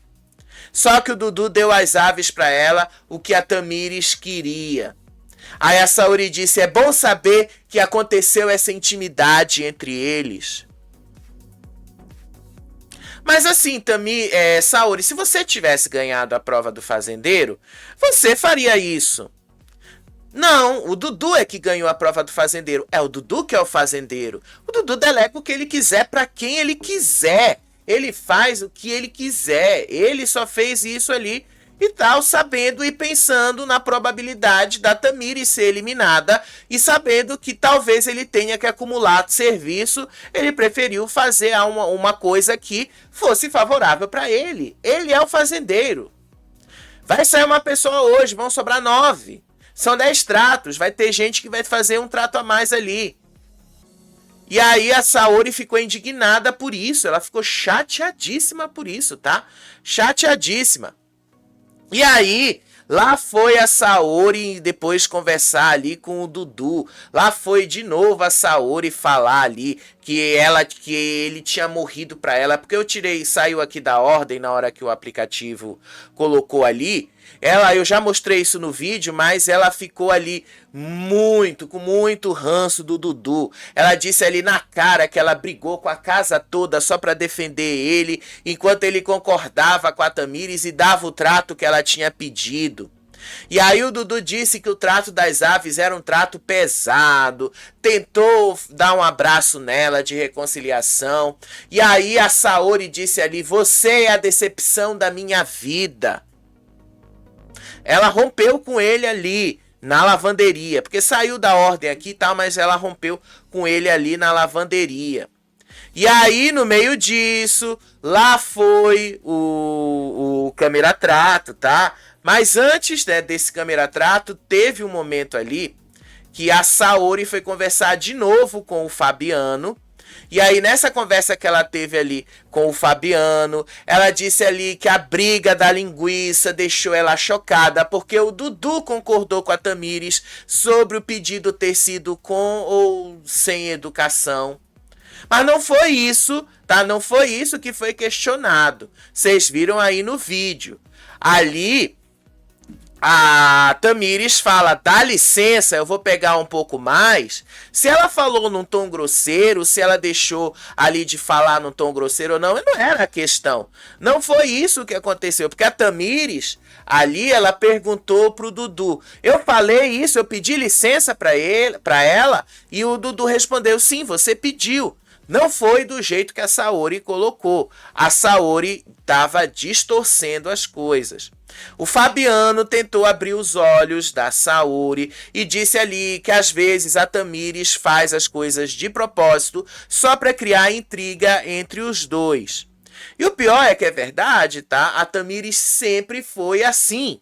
Só que o Dudu deu as aves para ela, o que a Tamires queria. Aí a Saori disse, é bom saber que aconteceu essa intimidade entre eles. Mas assim, Saori, se você tivesse ganhado a prova do fazendeiro, você faria isso. Não, o Dudu é que ganhou a prova do fazendeiro. É o Dudu que é o fazendeiro. O Dudu delega o que ele quiser para quem ele quiser. Ele faz o que ele quiser. Ele só fez isso ali e tal, sabendo e pensando na probabilidade da Tamires ser eliminada e sabendo que talvez ele tenha que acumular serviço, ele preferiu fazer uma coisa que fosse favorável para ele. Ele é o fazendeiro. Vai sair uma pessoa hoje, vão sobrar 9. São 10 tratos, vai ter gente que vai fazer um trato a mais ali. E aí a Saori ficou indignada por isso, ela ficou chateadíssima por isso, tá? Chateadíssima. E aí, lá foi a Saori depois conversar ali com o Dudu. Lá foi de novo a Saori falar ali que ele tinha morrido pra ela. Porque saiu aqui da ordem na hora que o aplicativo colocou ali. Eu já mostrei isso no vídeo, mas ela ficou ali com muito ranço do Dudu. Ela disse ali na cara que ela brigou com a casa toda só pra defender ele, enquanto ele concordava com a Tamires e dava o trato que ela tinha pedido. E aí o Dudu disse que o trato das aves era um trato pesado, tentou dar um abraço nela de reconciliação. E aí a Saori disse ali: você é a decepção da minha vida. Ela rompeu com ele ali na lavanderia, porque saiu da ordem aqui e tal, mas ela rompeu com ele ali na lavanderia. E aí, no meio disso, lá foi o câmera-trato, tá? Mas antes, né, desse câmera-trato, teve um momento ali que a Saori foi conversar de novo com o Fabiano. E aí, nessa conversa que ela teve ali com o Fabiano, ela disse ali que a briga da linguiça deixou ela chocada, porque o Dudu concordou com a Tamires sobre o pedido ter sido com ou sem educação. Mas não foi isso, tá? Não foi isso que foi questionado. Vocês viram aí no vídeo. Ali, a Tamires fala: dá licença, eu vou pegar um pouco mais. Se ela falou num tom grosseiro, se ela deixou ali de falar num tom grosseiro ou não, não era a questão. Não foi isso que aconteceu, porque a Tamires, ali, ela perguntou pro Dudu: eu falei isso, eu pedi licença pra ela, e o Dudu respondeu: sim, você pediu. Não foi do jeito que a Saori colocou. A Saori estava distorcendo as coisas. O Fabiano tentou abrir os olhos da Saori e disse ali que às vezes a Tamires faz as coisas de propósito só para criar intriga entre os dois. E o pior é que é verdade, tá? A Tamires sempre foi assim.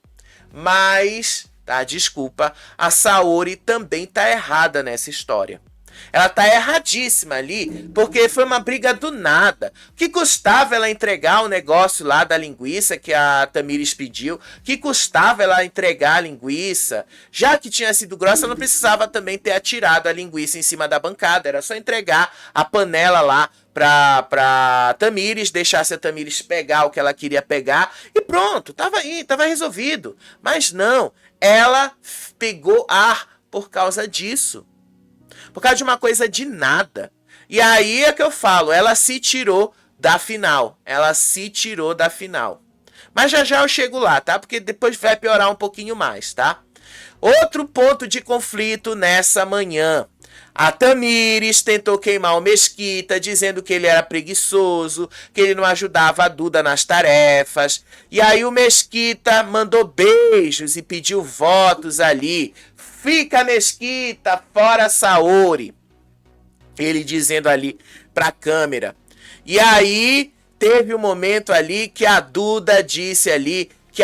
Mas, tá? Desculpa, a Saori também tá errada nessa história. Ela tá erradíssima ali, porque foi uma briga do nada. O que custava ela entregar o negócio lá da linguiça que a Tamires pediu? O que custava ela entregar a linguiça? Já que tinha sido grossa, não precisava também ter atirado a linguiça em cima da bancada. Era só entregar a panela lá pra Tamires, deixasse a Tamires pegar o que ela queria pegar e pronto, tava aí, tava resolvido. Mas não, ela pegou ar por causa disso. Por causa de uma coisa de nada. E aí é que eu falo, ela se tirou da final. Ela se tirou da final. Mas já já eu chego lá, tá? Porque depois vai piorar um pouquinho mais, tá? Outro ponto de conflito nessa manhã. A Tamires tentou queimar o Mesquita, dizendo que ele era preguiçoso, que ele não ajudava a Duda nas tarefas. E aí o Mesquita mandou beijos e pediu votos ali. Fica Mesquita, fora Saori. Ele dizendo ali pra câmera. E aí teve um momento ali que a Duda disse ali que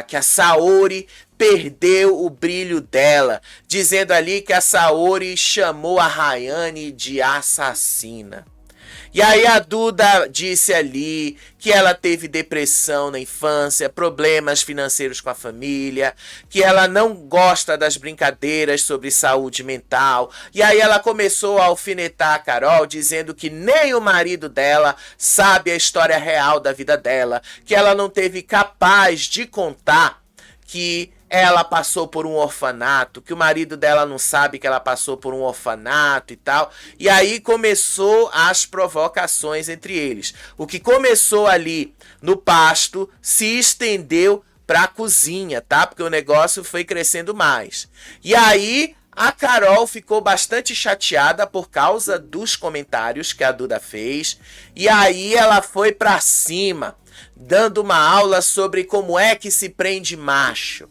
que a Saori perdeu o brilho dela, dizendo ali que a Saori chamou a Rayane de assassina. E aí a Duda disse ali que ela teve depressão na infância, problemas financeiros com a família, que ela não gosta das brincadeiras sobre saúde mental. E aí ela começou a alfinetar a Carol, dizendo que nem o marido dela sabe a história real da vida dela, que ela não teve capaz de contar que ela passou por um orfanato, que o marido dela não sabe que ela passou por um orfanato e tal. E aí começou as provocações entre eles. O que começou ali no pasto se estendeu para a cozinha, tá? Porque o negócio foi crescendo mais. E aí a Carol ficou bastante chateada por causa dos comentários que a Duda fez. E aí ela foi para cima, dando uma aula sobre como é que se prende macho.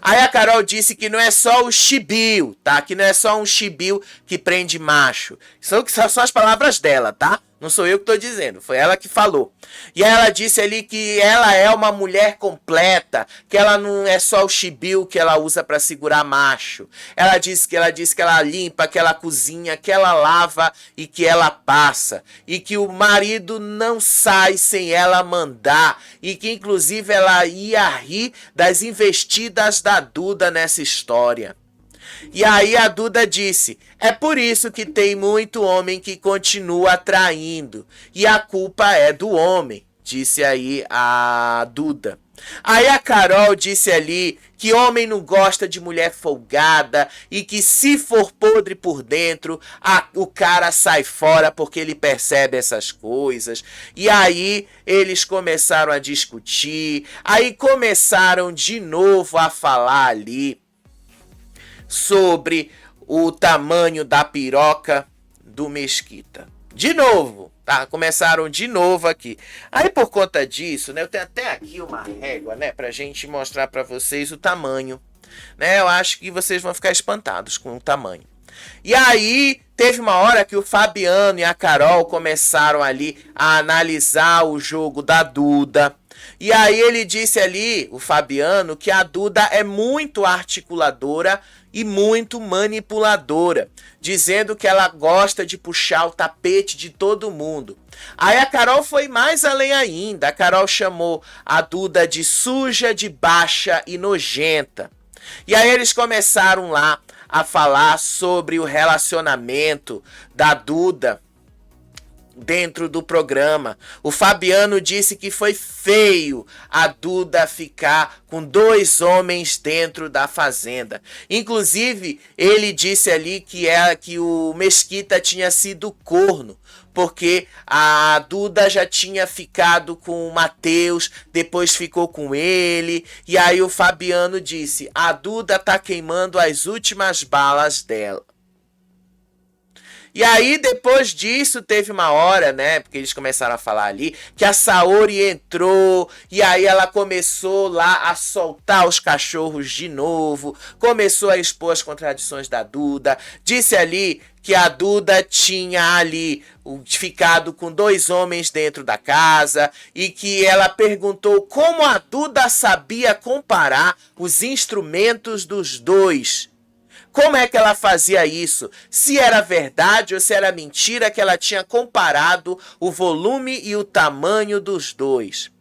Aí a Carol disse que não é só o chibio, tá? Que não é só um chibio que prende macho. São as palavras dela, tá? Não sou eu que estou dizendo, foi ela que falou. E aí ela disse ali que ela é uma mulher completa, que ela não é só o chibio que ela usa para segurar macho. Ela disse que ela limpa, que ela cozinha, que ela lava e que ela passa. E que o marido não sai sem ela mandar. E que inclusive ela ia rir das investidas da Duda nessa história. E aí a Duda disse, é por isso que tem muito homem que continua traindo. E a culpa é do homem, disse aí a Duda. Aí a Carol disse ali que homem não gosta de mulher folgada e que se for podre por dentro, o cara sai fora porque ele percebe essas coisas. E aí eles começaram a discutir, aí começaram de novo a falar ali sobre o tamanho da piroca do Mesquita. De novo, tá? Começaram de novo aqui. Aí por conta disso, né, eu tenho até aqui uma régua, né, pra gente mostrar pra vocês o tamanho, né? Eu acho que vocês vão ficar espantados com o tamanho. E aí teve uma hora que o Fabiano e a Carol começaram ali a analisar o jogo da Duda. E aí ele disse ali, o Fabiano, que a Duda é muito articuladora e muito manipuladora, dizendo que ela gosta de puxar o tapete de todo mundo. Aí a Carol foi mais além ainda. A Carol chamou a Duda de suja, de baixa e nojenta. E aí eles começaram lá a falar sobre o relacionamento da Duda dentro do programa. O Fabiano disse que foi feio a Duda ficar com 2 homens dentro da fazenda. Inclusive, ele disse ali que o Mesquita tinha sido corno, porque a Duda já tinha ficado com o Matheus, depois ficou com ele, e aí o Fabiano disse, a Duda tá queimando as últimas balas dela. E aí, depois disso, teve uma hora, né, porque eles começaram a falar ali, que a Saori entrou, e aí ela começou lá a soltar os cachorros de novo, começou a expor as contradições da Duda, disse ali que a Duda tinha ali ficado com 2 homens dentro da casa, e que ela perguntou como a Duda sabia comparar os instrumentos dos 2. Como é que ela fazia isso? Se era verdade ou se era mentira que ela tinha comparado o volume e o tamanho dos 2.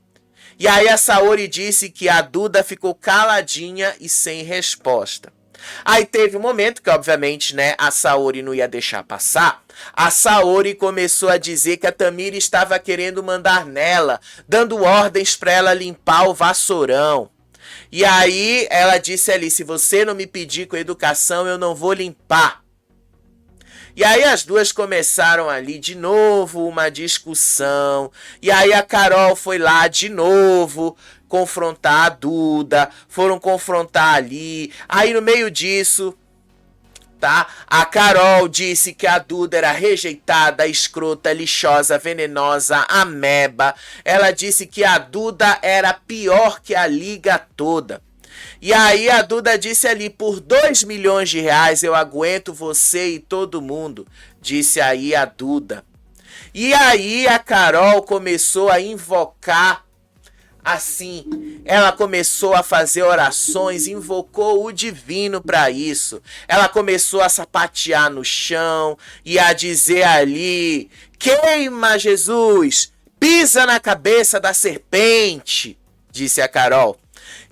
E aí a Saori disse que a Duda ficou caladinha e sem resposta. Aí teve um momento que, obviamente, né, a Saori não ia deixar passar. A Saori começou a dizer que a Tamira estava querendo mandar nela, dando ordens para ela limpar o vassourão. E aí ela disse ali, se você não me pedir com educação, eu não vou limpar. E aí as duas começaram ali de novo uma discussão. E aí a Carol foi lá de novo confrontar a Duda. Foram confrontar ali. Aí no meio disso, tá? A Carol disse que a Duda era rejeitada, escrota, lixosa, venenosa, ameba. Ela disse que a Duda era pior que a liga toda. E aí a Duda disse ali, por 2 milhões de reais eu aguento você e todo mundo, disse aí a Duda. E aí a Carol começou a invocar assim, ela começou a fazer orações, invocou o divino para isso. Ela começou a sapatear no chão e a dizer ali, queima Jesus, pisa na cabeça da serpente, disse a Carol.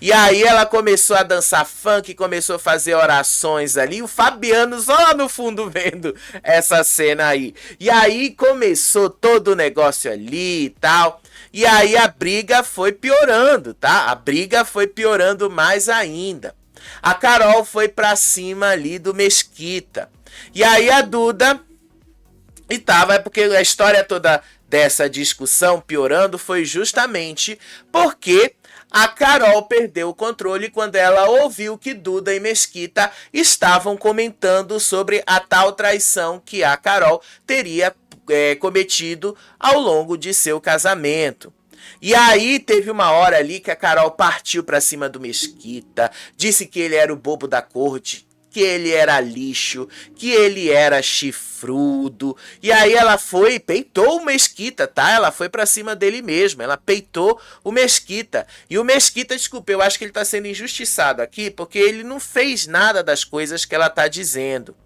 E aí ela começou a dançar funk, começou a fazer orações ali, o Fabiano só lá no fundo vendo essa cena aí. E aí começou todo o negócio ali e tal. E aí a briga foi piorando, tá? A briga foi piorando mais ainda. A Carol foi pra cima ali do Mesquita. E aí a Duda... E tava, porque a história toda dessa discussão piorando foi justamente porque a Carol perdeu o controle quando ela ouviu que Duda e Mesquita estavam comentando sobre a tal traição que a Carol teria cometido ao longo de seu casamento. E aí teve uma hora ali que a Carol partiu pra cima do Mesquita, disse que ele era o bobo da corte, que ele era lixo, que ele era chifrudo. E aí ela foi e peitou o Mesquita, tá? Ela foi pra cima dele mesmo, ela peitou o Mesquita. E o Mesquita, desculpa, eu acho que ele tá sendo injustiçado aqui, porque ele não fez nada das coisas que ela tá dizendo.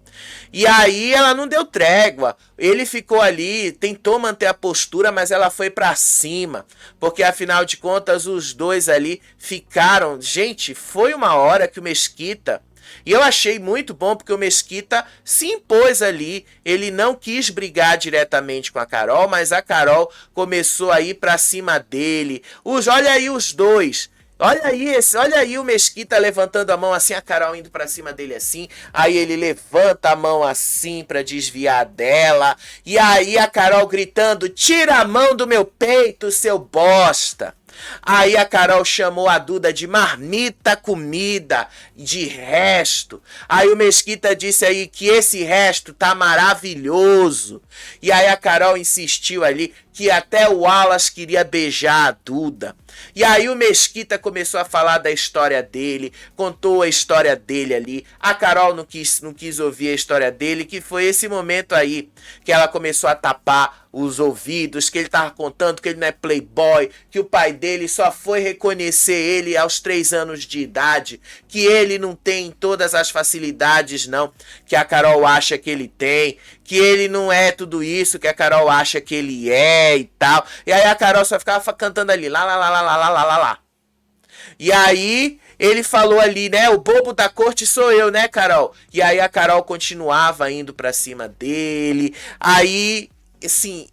E aí ela não deu trégua, ele ficou ali, tentou manter a postura, mas ela foi pra cima, porque afinal de contas os dois ali ficaram, gente, foi uma hora que o Mesquita, e eu achei muito bom porque o Mesquita se impôs ali, ele não quis brigar diretamente com a Carol, mas a Carol começou a ir pra cima dele, olha aí os dois. Olha aí o Mesquita levantando a mão assim, a Carol indo pra cima dele assim, aí ele levanta a mão assim pra desviar dela, e aí a Carol gritando, tira a mão do meu peito, seu bosta. Aí a Carol chamou a Duda de marmita comida, de resto. Aí o Mesquita disse aí que esse resto tá maravilhoso. E aí a Carol insistiu ali que até o Wallace queria beijar a Duda. E aí o Mesquita começou a falar da história dele, contou a história dele ali. A Carol não quis ouvir a história dele, que foi esse momento aí que ela começou a tapar os ouvidos, que ele tava contando que ele não é playboy, que o pai dele só foi reconhecer ele aos 3 anos de idade, que ele não tem todas as facilidades não, que a Carol acha que ele tem, que ele não é tudo isso que a Carol acha que ele é e tal. E aí a Carol só ficava cantando ali, lá, lá, lá, lá, lá, lá, lá, lá. E aí ele falou ali, né, o bobo da corte sou eu, né, Carol? E aí a Carol continuava indo pra cima dele, aí... Assim,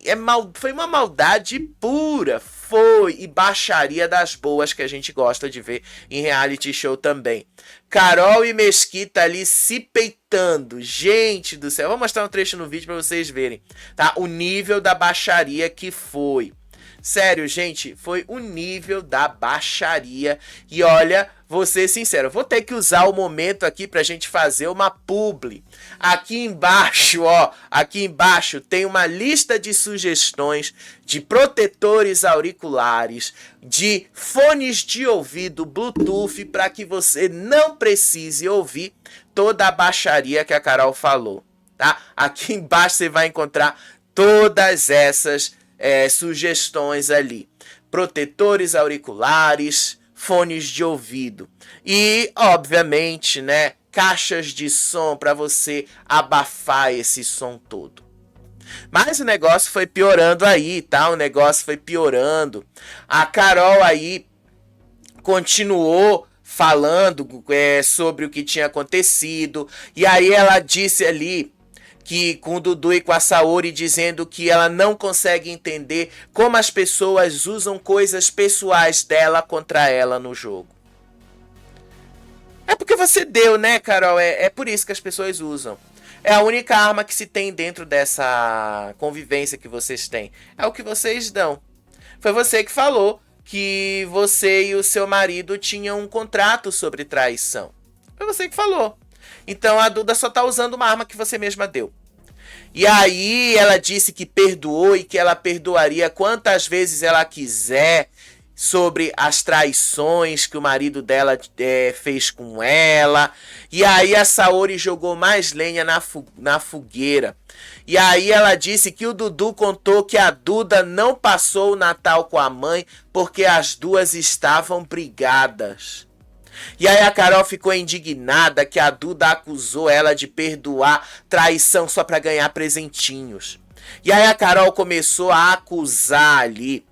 foi uma maldade pura, foi, e baixaria das boas que a gente gosta de ver em reality show também. Carol e Mesquita ali se peitando, gente do céu, vou mostrar um trecho no vídeo pra vocês verem, tá? O nível da baixaria que foi. Sério, gente, foi o nível da baixaria. E olha, vou ser sincero, vou ter que usar o momento aqui pra gente fazer uma publi. Aqui embaixo, ó, aqui embaixo tem uma lista de sugestões de protetores auriculares, de fones de ouvido Bluetooth, para que você não precise ouvir toda a baixaria que a Carol falou, tá? Aqui embaixo você vai encontrar todas essas sugestões ali, protetores auriculares, fones de ouvido e, obviamente, né, caixas de som para você abafar esse som todo. Mas o negócio foi piorando aí, tá? O negócio foi piorando. A Carol aí continuou falando sobre o que tinha acontecido, e aí ela disse ali que com o Dudu e com a Saori, dizendo que ela não consegue entender como as pessoas usam coisas pessoais dela contra ela no jogo. É porque você deu, né, Carol? É por isso que as pessoas usam. É a única arma que se tem dentro dessa convivência que vocês têm. É o que vocês dão. Foi você que falou que você e o seu marido tinham um contrato sobre traição. Foi você que falou. Então a Duda só tá usando uma arma que você mesma deu. E aí ela disse que perdoou e que ela perdoaria quantas vezes ela quiser sobre as traições que o marido dela fez com ela. E aí a Saori jogou mais lenha na fogueira. E aí ela disse que o Dudu contou que a Duda não passou o Natal com a mãe porque as duas estavam brigadas. E aí a Carol ficou indignada que a Duda acusou ela de perdoar traição só para ganhar presentinhos. E aí a Carol começou a acusar ali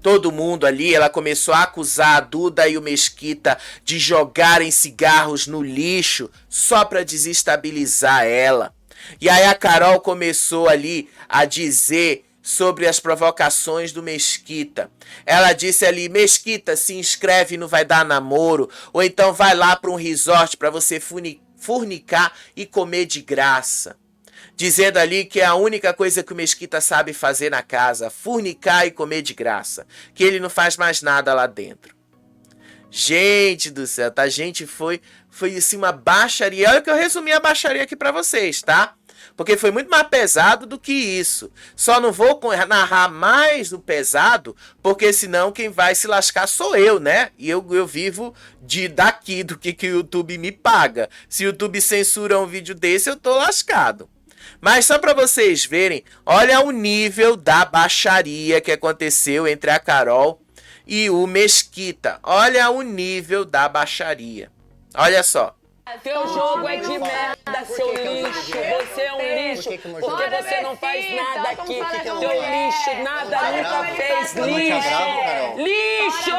todo mundo ali, ela começou a acusar a Duda e o Mesquita de jogarem cigarros no lixo só para desestabilizar ela. E aí a Carol começou ali a dizer sobre as provocações do Mesquita. Ela disse ali, Mesquita, se inscreve e não vai dar namoro, ou então vai lá para um resort para você furnicar e comer de graça. Dizendo ali que é a única coisa que o Mesquita sabe fazer na casa, furnicar e comer de graça, que ele não faz mais nada lá dentro. Gente do céu, tá? Gente, foi assim uma baixaria. Olha que eu resumi a baixaria aqui pra vocês, tá? Porque foi muito mais pesado do que isso. Só não vou narrar mais o pesado, porque senão quem vai se lascar sou eu, né? E eu vivo daqui, do que o YouTube me paga. Se o YouTube censura um vídeo desse, eu tô lascado. Mas só para vocês verem, olha o nível da baixaria que aconteceu entre a Carol e o Mesquita. Olha o nível da baixaria. Olha só.
Teu jogo é de merda, seu lixo. Você é um lixo. Porque você não faz nada aqui. Teu lixo, nada nunca fez. Lixo! Lixo!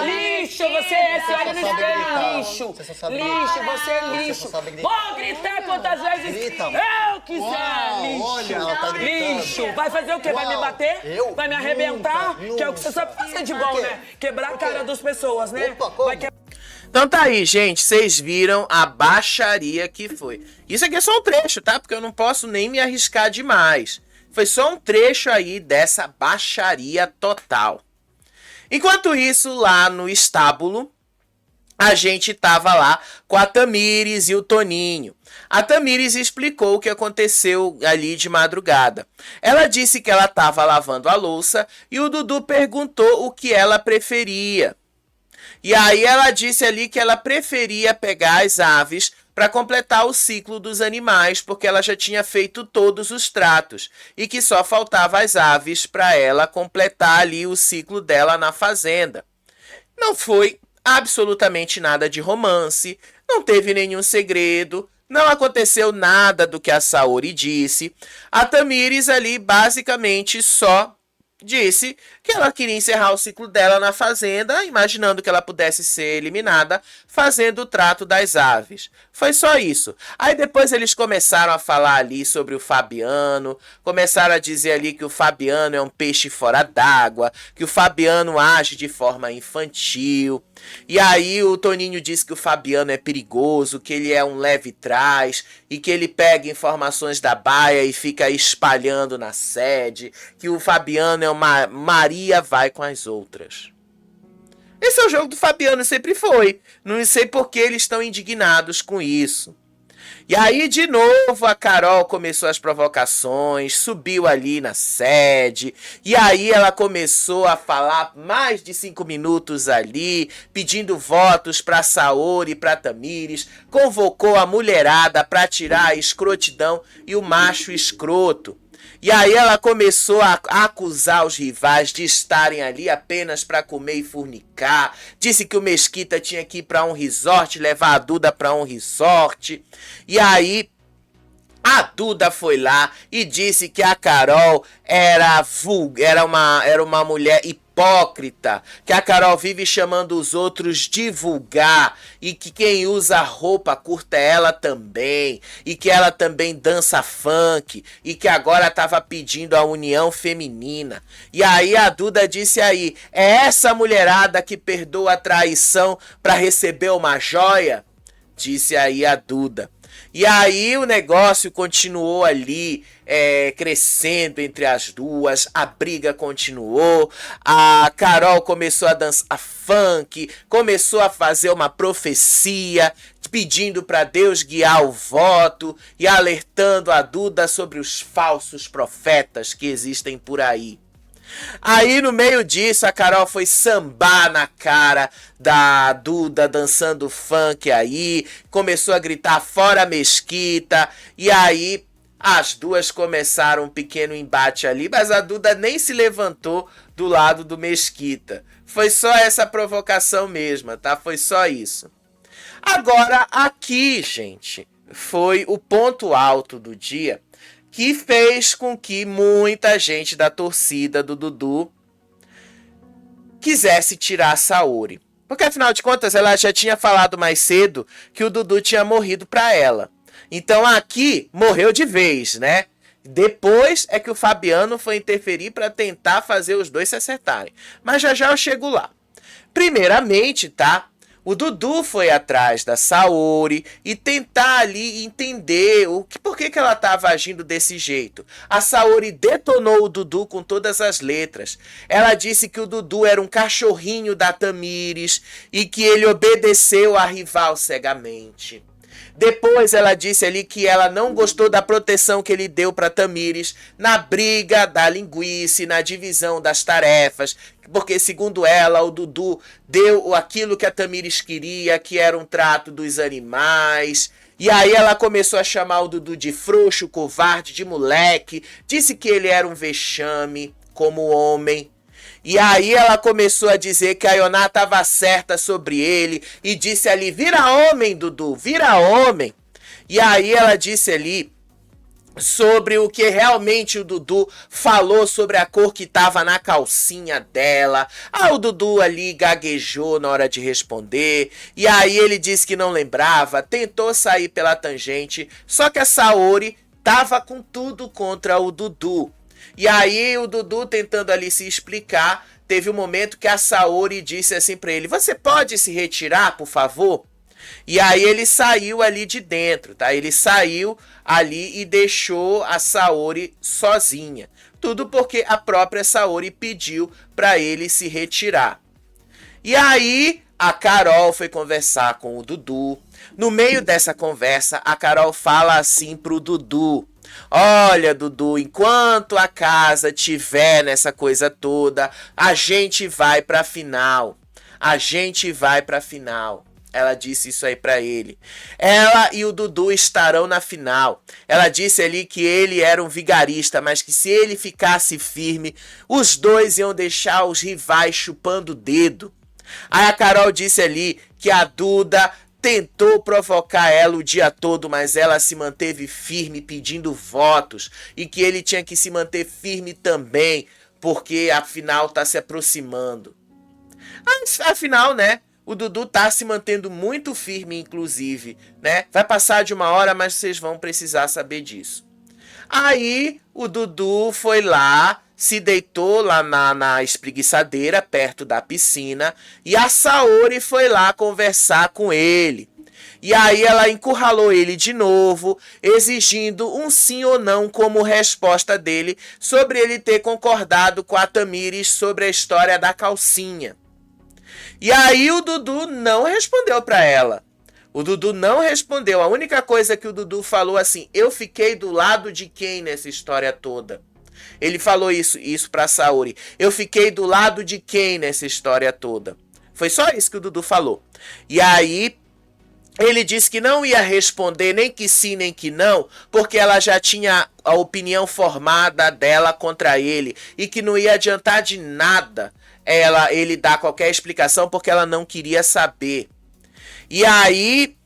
Lixo! Você é esse olho no espelho, lixo! Lixo, você é lixo! Vou gritar quantas vezes eu quiser, lixo! Lixo! Vai fazer o quê? Vai me bater? Vai me arrebentar? Que é o que você sabe fazer de bom, né? Quebrar a cara das pessoas, né? Vai quebrar.
Então tá aí, gente, vocês viram a baixaria que foi. Isso aqui é só um trecho, tá? Porque eu não posso nem me arriscar demais. Foi só um trecho aí dessa baixaria total. Enquanto isso, lá no estábulo, a gente tava lá com a Tamires e o Toninho. A Tamires explicou o que aconteceu ali de madrugada. Ela disse que ela tava lavando a louça e o Dudu perguntou o que ela preferia. E aí ela disse ali que ela preferia pegar as aves para completar o ciclo dos animais, porque ela já tinha feito todos os tratos e que só faltava as aves para ela completar ali o ciclo dela na fazenda. Não foi absolutamente nada de romance, não teve nenhum segredo, não aconteceu nada do que a Saori disse. A Tamires ali basicamente só disse que ela queria encerrar o ciclo dela na fazenda, imaginando que ela pudesse ser eliminada, fazendo o trato das aves. Foi só isso. Aí depois eles começaram a falar ali sobre o Fabiano, começaram a dizer ali que o Fabiano é um peixe fora d'água, que o Fabiano age de forma infantil. E aí o Toninho disse que o Fabiano é perigoso, que ele é um leve trás e que ele pega informações da baia e fica espalhando na sede, que o Fabiano é uma Maria vai com as outras. Esse é o jogo do Fabiano, sempre foi. Não sei por que eles estão indignados com isso. E aí, de novo, a Carol começou as provocações, subiu ali na sede, e aí ela começou a falar mais de 5 minutos ali, pedindo votos para Saori e para Tamires, convocou a mulherada para tirar a escrotidão e o macho escroto. E aí ela começou a acusar os rivais de estarem ali apenas para comer e fornicar. Disse que o Mesquita tinha que ir para um resort, levar a Duda para um resort. E aí a Duda foi lá e disse que a Carol era uma mulher hipócrita, que a Carol vive chamando os outros de vulgar e que quem usa roupa curta é ela também, e que ela também dança funk e que agora estava pedindo a união feminina. E aí a Duda disse aí, é essa mulherada que perdoa a traição para receber uma joia? Disse aí a Duda. E aí o negócio continuou ali, crescendo entre as duas, a briga continuou, a Carol começou a dançar funk, começou a fazer uma profecia, pedindo para Deus guiar o voto e alertando a Duda sobre os falsos profetas que existem por aí. Aí no meio disso a Carol foi sambar na cara da Duda dançando funk aí, começou a gritar fora Mesquita, e aí as duas começaram um pequeno embate ali, mas a Duda nem se levantou do lado do Mesquita. Foi só essa provocação mesmo, tá? Foi só isso. Agora aqui, gente, foi o ponto alto do dia, que fez com que muita gente da torcida do Dudu quisesse tirar a Saori. Porque, afinal de contas, ela já tinha falado mais cedo que o Dudu tinha morrido pra ela. Então, aqui, morreu de vez, né? Depois é que o Fabiano foi interferir para tentar fazer os dois se acertarem. Mas já já eu chego lá. Primeiramente, tá? O Dudu foi atrás da Saori e tentar ali entender por que ela estava agindo desse jeito. A Saori detonou o Dudu com todas as letras. Ela disse que o Dudu era um cachorrinho da Tamires e que ele obedeceu a rival cegamente. Depois ela disse ali que ela não gostou da proteção que ele deu para Tamires na briga da linguiça, na divisão das tarefas, porque segundo ela, o Dudu deu aquilo que a Tamires queria, que era um trato dos animais. E aí ela começou a chamar o Dudu de frouxo, covarde, de moleque, disse que ele era um vexame como homem. E aí ela começou a dizer que a Ioná estava certa sobre ele e disse ali, vira homem, Dudu, vira homem. E aí ela disse ali sobre o que realmente o Dudu falou sobre a cor que estava na calcinha dela. O Dudu ali gaguejou na hora de responder. E aí ele disse que não lembrava, tentou sair pela tangente, só que a Saori tava com tudo contra o Dudu. E aí o Dudu tentando ali se explicar, teve um momento que a Saori disse assim pra ele, você pode se retirar, por favor? E aí ele saiu ali de dentro, tá? Ele saiu ali e deixou a Saori sozinha. Tudo porque a própria Saori pediu pra ele se retirar. E aí a Carol foi conversar com o Dudu. No meio dessa conversa, a Carol fala assim pro Dudu, olha, Dudu, enquanto a casa tiver nessa coisa toda, a gente vai pra final. A gente vai pra final. Ela disse isso aí pra ele. Ela e o Dudu estarão na final. Ela disse ali que ele era um vigarista, mas que se ele ficasse firme, os dois iam deixar os rivais chupando o dedo. Aí a Carol disse ali que a Duda tentou provocar ela o dia todo, mas ela se manteve firme pedindo votos e que ele tinha que se manter firme também, porque a final tá se aproximando. Afinal, né? O Dudu tá se mantendo muito firme, inclusive, né? Vai passar de 1 hora, mas vocês vão precisar saber disso. Aí o Dudu foi lá, se deitou lá na espreguiçadeira, perto da piscina, e a Saori foi lá conversar com ele. E aí ela encurralou ele de novo, exigindo um sim ou não como resposta dele sobre ele ter concordado com a Tamires sobre a história da calcinha. E aí o Dudu não respondeu pra ela. O Dudu não respondeu. A única coisa que o Dudu falou assim, eu fiquei do lado de quem nessa história toda? Ele falou isso pra Saori. Eu fiquei do lado de quem nessa história toda? Foi só isso que o Dudu falou. E aí ele disse que não ia responder nem que sim nem que não, porque ela já tinha a opinião formada dela contra ele e que não ia adiantar de nada ele dar qualquer explicação porque ela não queria saber. E aí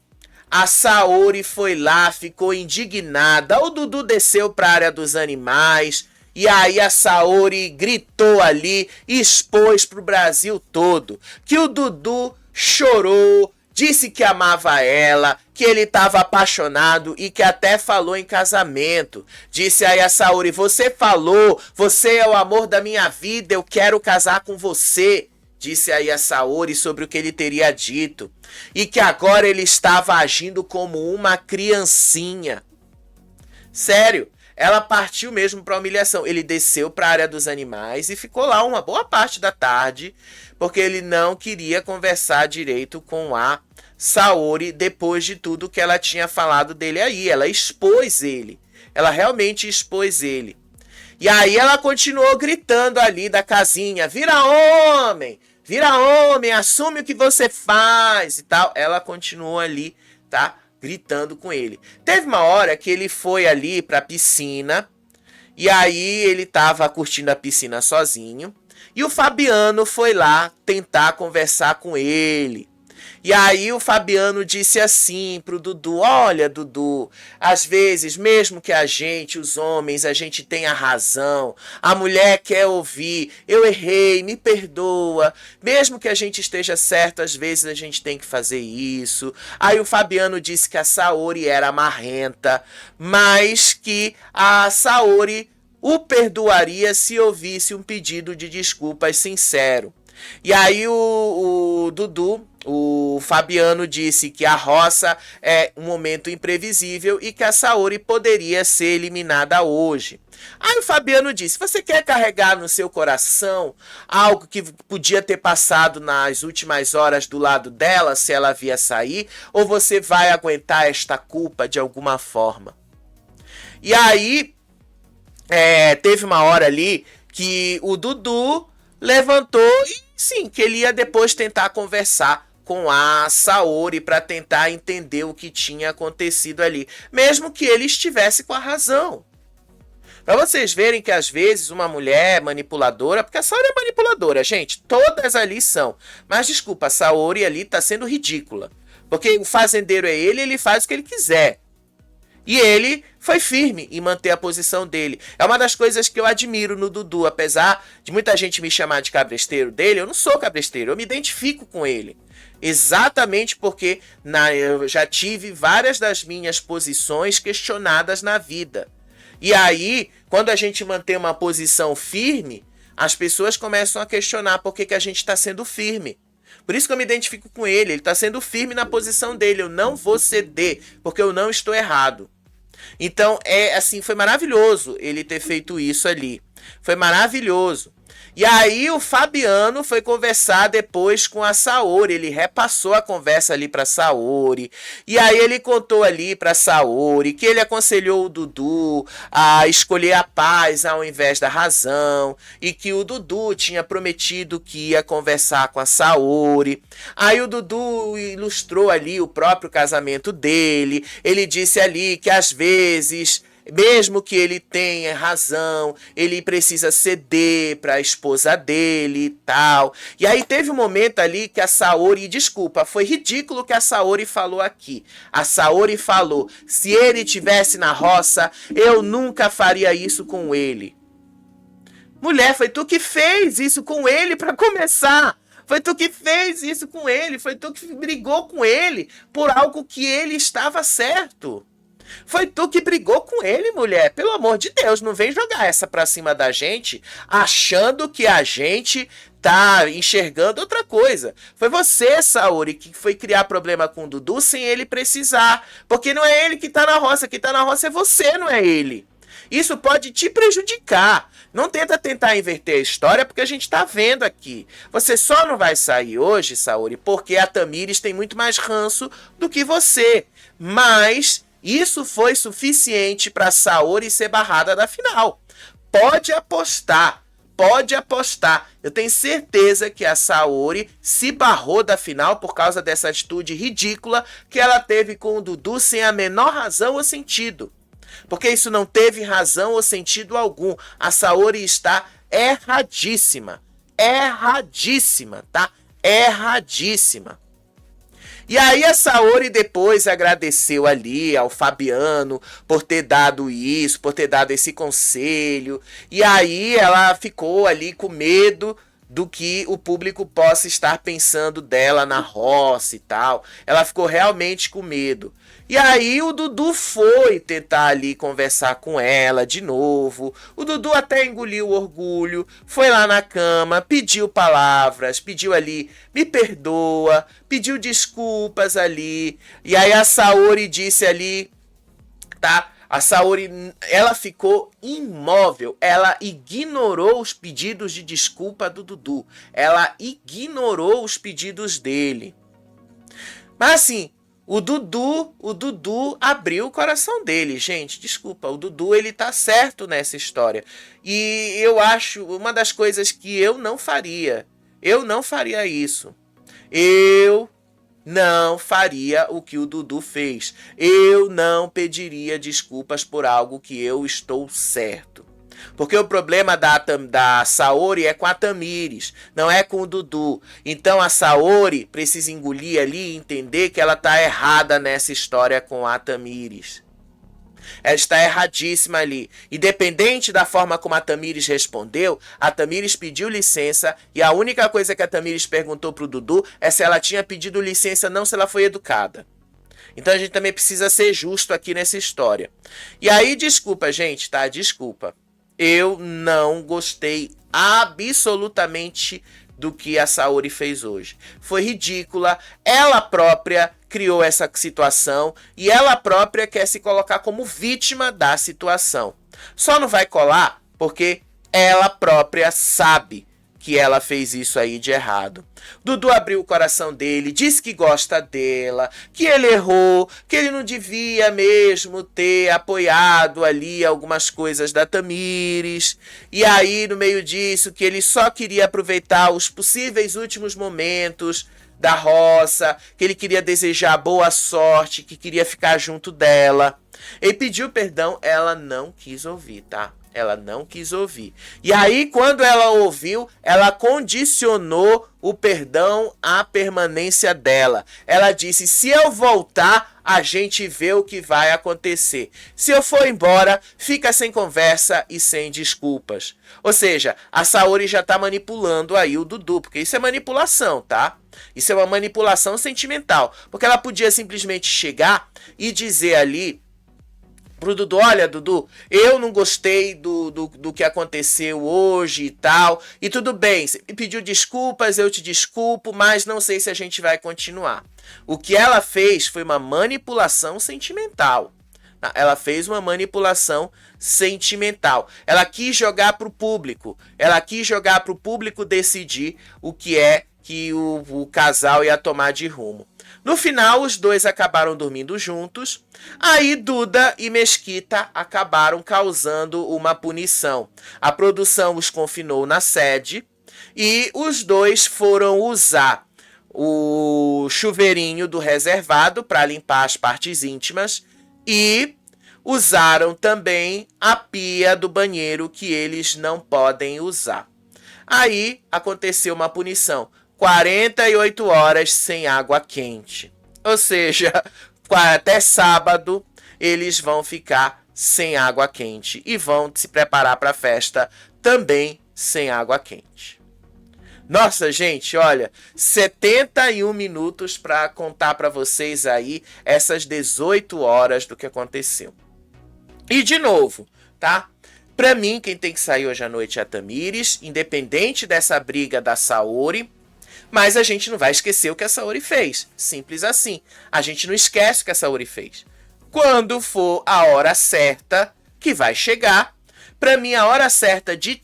a Saori foi lá, ficou indignada. O Dudu desceu para a área dos animais e aí a Saori gritou ali e expôs para o Brasil todo que o Dudu chorou, disse que amava ela, que ele estava apaixonado e que até falou em casamento. Disse aí a Saori, você falou, você é o amor da minha vida, eu quero casar com você. Disse aí a Saori sobre o que ele teria dito. E que agora ele estava agindo como uma criancinha. Sério, ela partiu mesmo para a humilhação. Ele desceu para a área dos animais e ficou lá uma boa parte da tarde, porque ele não queria conversar direito com a Saori depois de tudo que ela tinha falado dele aí. Ela expôs ele. Ela realmente expôs ele. E aí ela continuou gritando ali da casinha, vira homem, assume o que você faz e tal. Ela continuou ali, tá? Gritando com ele. Teve uma hora que ele foi ali pra piscina, e aí ele tava curtindo a piscina sozinho, e o Fabiano foi lá tentar conversar com ele. E aí o Fabiano disse assim pro Dudu, olha Dudu, às vezes mesmo que a gente, os homens, a gente tenha razão, a mulher quer ouvir, eu errei, me perdoa, mesmo que a gente esteja certo, às vezes a gente tem que fazer isso. Aí o Fabiano disse que a Saori era marrenta, mas que a Saori o perdoaria se ouvisse um pedido de desculpas sincero. E aí o Dudu, o Fabiano, disse que a roça é um momento imprevisível e que a Saori poderia ser eliminada hoje. Aí o Fabiano disse: você quer carregar no seu coração algo que podia ter passado nas últimas horas do lado dela, se ela via sair, ou você vai aguentar esta culpa de alguma forma? E aí teve uma hora ali que o Dudu levantou e sim, que ele ia depois tentar conversar com a Saori para tentar entender o que tinha acontecido ali, mesmo que ele estivesse com a razão. Para vocês verem que às vezes uma mulher manipuladora, porque a Saori é manipuladora, gente, todas ali são. Mas desculpa, a Saori ali tá sendo ridícula, porque o fazendeiro é ele faz o que ele quiser. E ele foi firme em manter a posição dele. É uma das coisas que eu admiro no Dudu. Apesar de muita gente me chamar de cabresteiro dele, eu não sou cabresteiro, eu me identifico com ele. Exatamente porque eu já tive várias das minhas posições questionadas na vida. E aí, quando a gente mantém uma posição firme, as pessoas começam a questionar por que a gente está sendo firme. Por isso que eu me identifico com ele está sendo firme na posição dele. Eu não vou ceder, porque eu não estou errado. Então, foi maravilhoso ele ter feito isso ali. Foi maravilhoso. E aí o Fabiano foi conversar depois com a Saori, ele repassou a conversa ali para Saori, e aí ele contou ali para Saori que ele aconselhou o Dudu a escolher a paz ao invés da razão, e que o Dudu tinha prometido que ia conversar com a Saori. Aí o Dudu ilustrou ali o próprio casamento dele, ele disse ali que às vezes, mesmo que ele tenha razão, ele precisa ceder para a esposa dele e tal. E aí teve um momento ali que a Saori, desculpa, foi ridículo o que a Saori falou aqui. A Saori falou: se ele tivesse na roça, eu nunca faria isso com ele. Mulher, foi tu que fez isso com ele para começar. Foi tu que fez isso com ele. Foi tu que brigou com ele por algo que ele estava certo. Foi tu que brigou com ele, mulher. Pelo amor de Deus, não vem jogar essa pra cima da gente achando que a gente tá enxergando outra coisa. Foi você, Saori, que foi criar problema com o Dudu sem ele precisar. Porque não é ele que tá na roça. Quem tá na roça é você, não é ele. Isso pode te prejudicar. Não tenta inverter a história, porque a gente tá vendo aqui. Você só não vai sair hoje, Saori, porque a Tamires tem muito mais ranço do que você. Mas isso foi suficiente para Saori ser barrada da final. Pode apostar. Eu tenho certeza que a Saori se barrou da final por causa dessa atitude ridícula que ela teve com o Dudu sem a menor razão ou sentido. Porque isso não teve razão ou sentido algum. A Saori está erradíssima. Erradíssima, tá? Erradíssima. E aí a Saori depois agradeceu ali ao Fabiano por ter dado isso, por ter dado esse conselho. E aí ela ficou ali com medo do que o público possa estar pensando dela na roça e tal. Ela ficou realmente com medo. E aí o Dudu foi tentar ali conversar com ela de novo. O Dudu até engoliu o orgulho, foi lá na cama, pediu palavras, pediu ali, me perdoa, pediu desculpas ali. E aí a Saori disse ali, tá? A Saori, ela ficou imóvel, ela ignorou os pedidos de desculpa do Dudu. Ela ignorou os pedidos dele. Mas assim, o Dudu abriu o coração dele, gente, desculpa, o Dudu ele tá certo nessa história. E eu acho uma das coisas que eu não faria isso. Eu não faria o que o Dudu fez. Eu não pediria desculpas por algo que eu estou certo. Porque o problema da Saori é com a Tamires, não é com o Dudu. Então a Saori precisa engolir ali e entender que ela está errada nessa história com a Tamires. Ela está erradíssima ali. Independente da forma como a Tamires respondeu, a Tamires pediu licença e a única coisa que a Tamires perguntou pro Dudu é se ela tinha pedido licença, não se ela foi educada. Então a gente também precisa ser justo aqui nessa história. E aí, desculpa, gente, tá? Desculpa. Eu não gostei absolutamente do que a Saori fez hoje. Foi ridícula, ela própria criou essa situação e ela própria quer se colocar como vítima da situação. Só não vai colar porque ela própria sabe que ela fez isso aí de errado. Dudu abriu o coração dele, disse que gosta dela, que ele errou, que ele não devia mesmo ter apoiado ali algumas coisas da Tamires. E aí, no meio disso, que ele só queria aproveitar os possíveis últimos momentos da roça, que ele queria desejar boa sorte, que queria ficar junto dela. Ele pediu perdão, ela não quis ouvir, tá? Ela não quis ouvir. E aí, quando ela ouviu, ela condicionou o perdão à permanência dela. Ela disse, se eu voltar, a gente vê o que vai acontecer. Se eu for embora, fica sem conversa e sem desculpas. Ou seja, a Saori já tá manipulando aí o Dudu, porque isso é manipulação, tá? Isso é uma manipulação sentimental. Porque ela podia simplesmente chegar e dizer ali pro Dudu, olha, Dudu, eu não gostei do que aconteceu hoje e tal, e tudo bem, você me pediu desculpas, eu te desculpo, mas não sei se a gente vai continuar. O que ela fez foi uma manipulação sentimental. Ela fez uma manipulação sentimental. Ela quis jogar pro público, ela quis jogar pro público decidir o que é que o casal ia tomar de rumo. No final, os dois acabaram dormindo juntos. Aí, Duda e Mesquita acabaram causando uma punição. A produção os confinou na sede e os dois foram usar o chuveirinho do reservado para limpar as partes íntimas e usaram também a pia do banheiro que eles não podem usar. Aí aconteceu uma punição. 48 horas sem água quente. Ou seja, até sábado eles vão ficar sem água quente e vão se preparar para a festa também sem água quente. Nossa, gente, olha, 71 minutos para contar para vocês aí essas 18 horas do que aconteceu. E de novo, tá? Para mim, quem tem que sair hoje à noite é a Tamires, independente dessa briga da Saori. Mas a gente não vai esquecer o que a Saori fez. Simples assim. A gente não esquece o que a Saori fez. Quando for a hora certa, que vai chegar, para mim a hora certa de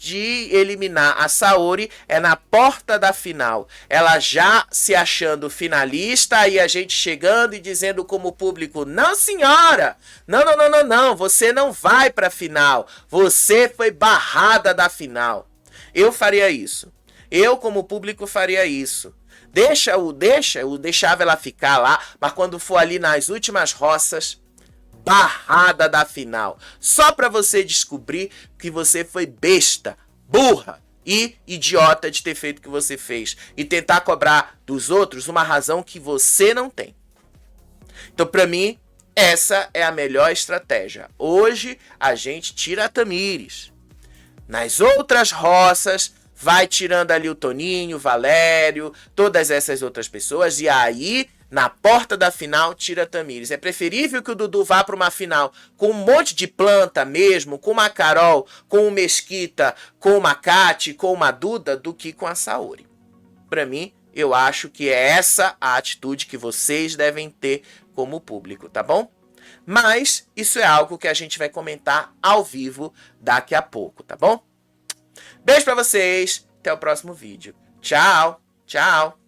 eliminar a Saori é na porta da final. Ela já se achando finalista e a gente chegando e dizendo como público, não senhora, não, você não vai para a final. Você foi barrada da final. Eu faria isso. Eu, como público, faria isso. Deixava ela ficar lá, mas quando for ali nas últimas roças, barrada da final. Só para você descobrir que você foi besta, burra e idiota de ter feito o que você fez. E tentar cobrar dos outros uma razão que você não tem. Então, para mim, essa é a melhor estratégia. Hoje, a gente tira a Tamires. Nas outras roças, vai tirando ali o Toninho, o Valério, todas essas outras pessoas. E aí, na porta da final, tira a Tamires. É preferível que o Dudu vá para uma final com um monte de planta mesmo, com uma Carol, com o Mesquita, com uma Kati, com uma Duda, do que com a Saori. Para mim, eu acho que é essa a atitude que vocês devem ter como público, tá bom? Mas isso é algo que a gente vai comentar ao vivo daqui a pouco, tá bom? Beijo pra vocês, até o próximo vídeo. Tchau, tchau.